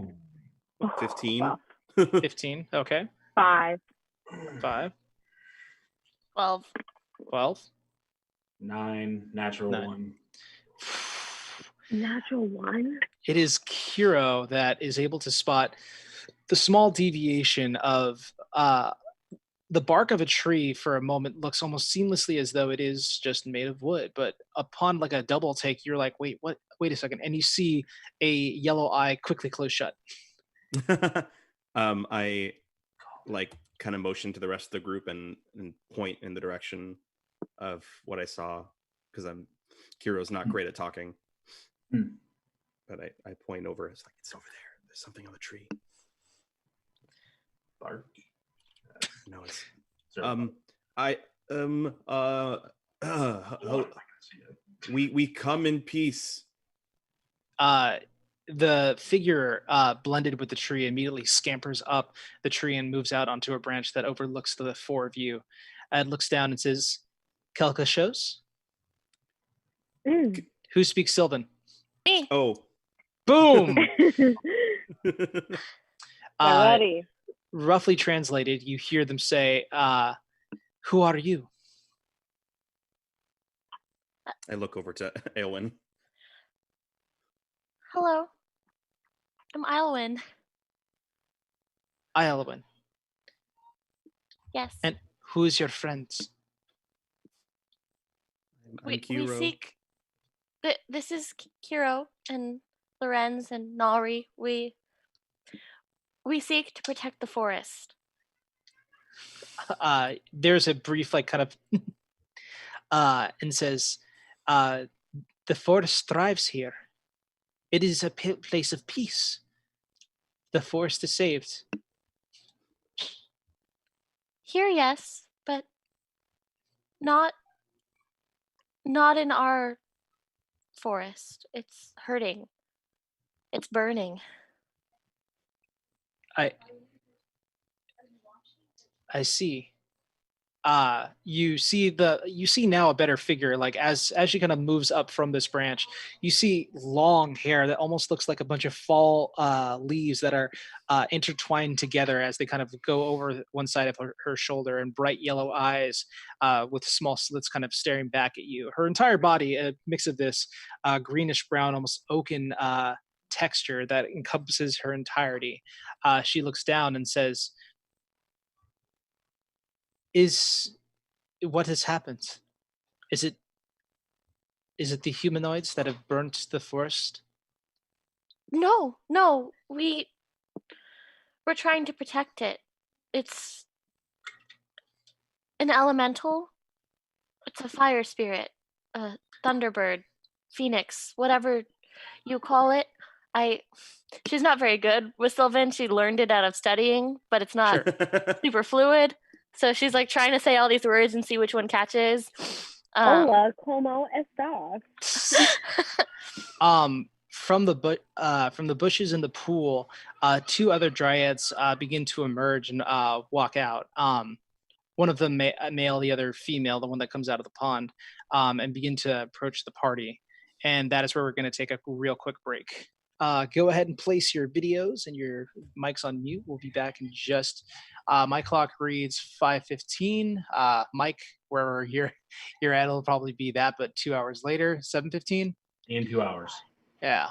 15.
Wow.
15, okay.
5.
5.
12.
12.
9, natural
9.
1.
Natural 1?
It is Kiro that is able to spot the small deviation of the bark of a tree. For a moment looks almost seamlessly as though it is just made of wood, but upon like a double take, you're like, wait, what? Wait a second, and you see a yellow eye quickly close shut.
I like kind of motion to the rest of the group and point in the direction of what I saw, because Kiro's not great at talking. But I point over. It's like, it's over there. There's something on the tree.
Bark.
No, it's we come in peace.
The figure blended with the tree immediately scampers up the tree and moves out onto a branch that overlooks the four of you. And looks down and says, Kelka shows? Who speaks Sylvan?
Me.
Oh.
Boom!
Ready.
Roughly translated, you hear them say, who are you?
I look over to Aelwyn.
Hello. I'm Aelwyn.
Aelwyn.
Yes.
And who is your friends?
We seek... This is Kiro and Lorenz and Nari. We seek to protect the forest.
There's a brief, like, kind of, and says, the forest thrives here. It is a place of peace. The forest is saved.
Here, yes, but not in our forest. It's hurting. It's burning.
I see. You see now a better figure. Like as she kind of moves up from this branch, you see long hair that almost looks like a bunch of fall leaves that are intertwined together as they kind of go over one side of her shoulder, and bright yellow eyes with small slits kind of staring back at you. Her entire body, a mix of this greenish brown, almost oaken texture that encompasses her entirety. She looks down and says, what has happened? Is it the humanoids that have burnt the forest?
No, we're trying to protect it. It's an elemental. It's a fire spirit, a thunderbird, phoenix, whatever you call it. She's not very good with Sylvan. She learned it out of studying, but it's not super fluid. So she's like trying to say all these words and see which one catches.
Hola, como estas?
From the bushes in the pool, two other dryads begin to emerge and walk out. One of them male, the other female, the one that comes out of the pond, and begin to approach the party. And that is where we're going to take a real quick break. Go ahead and place your videos and your mics on mute. We'll be back in just. My clock reads 5:15. Mike, wherever you're at, it'll probably be that, but 2 hours later, 7:15.
In 2 hours.
Yeah.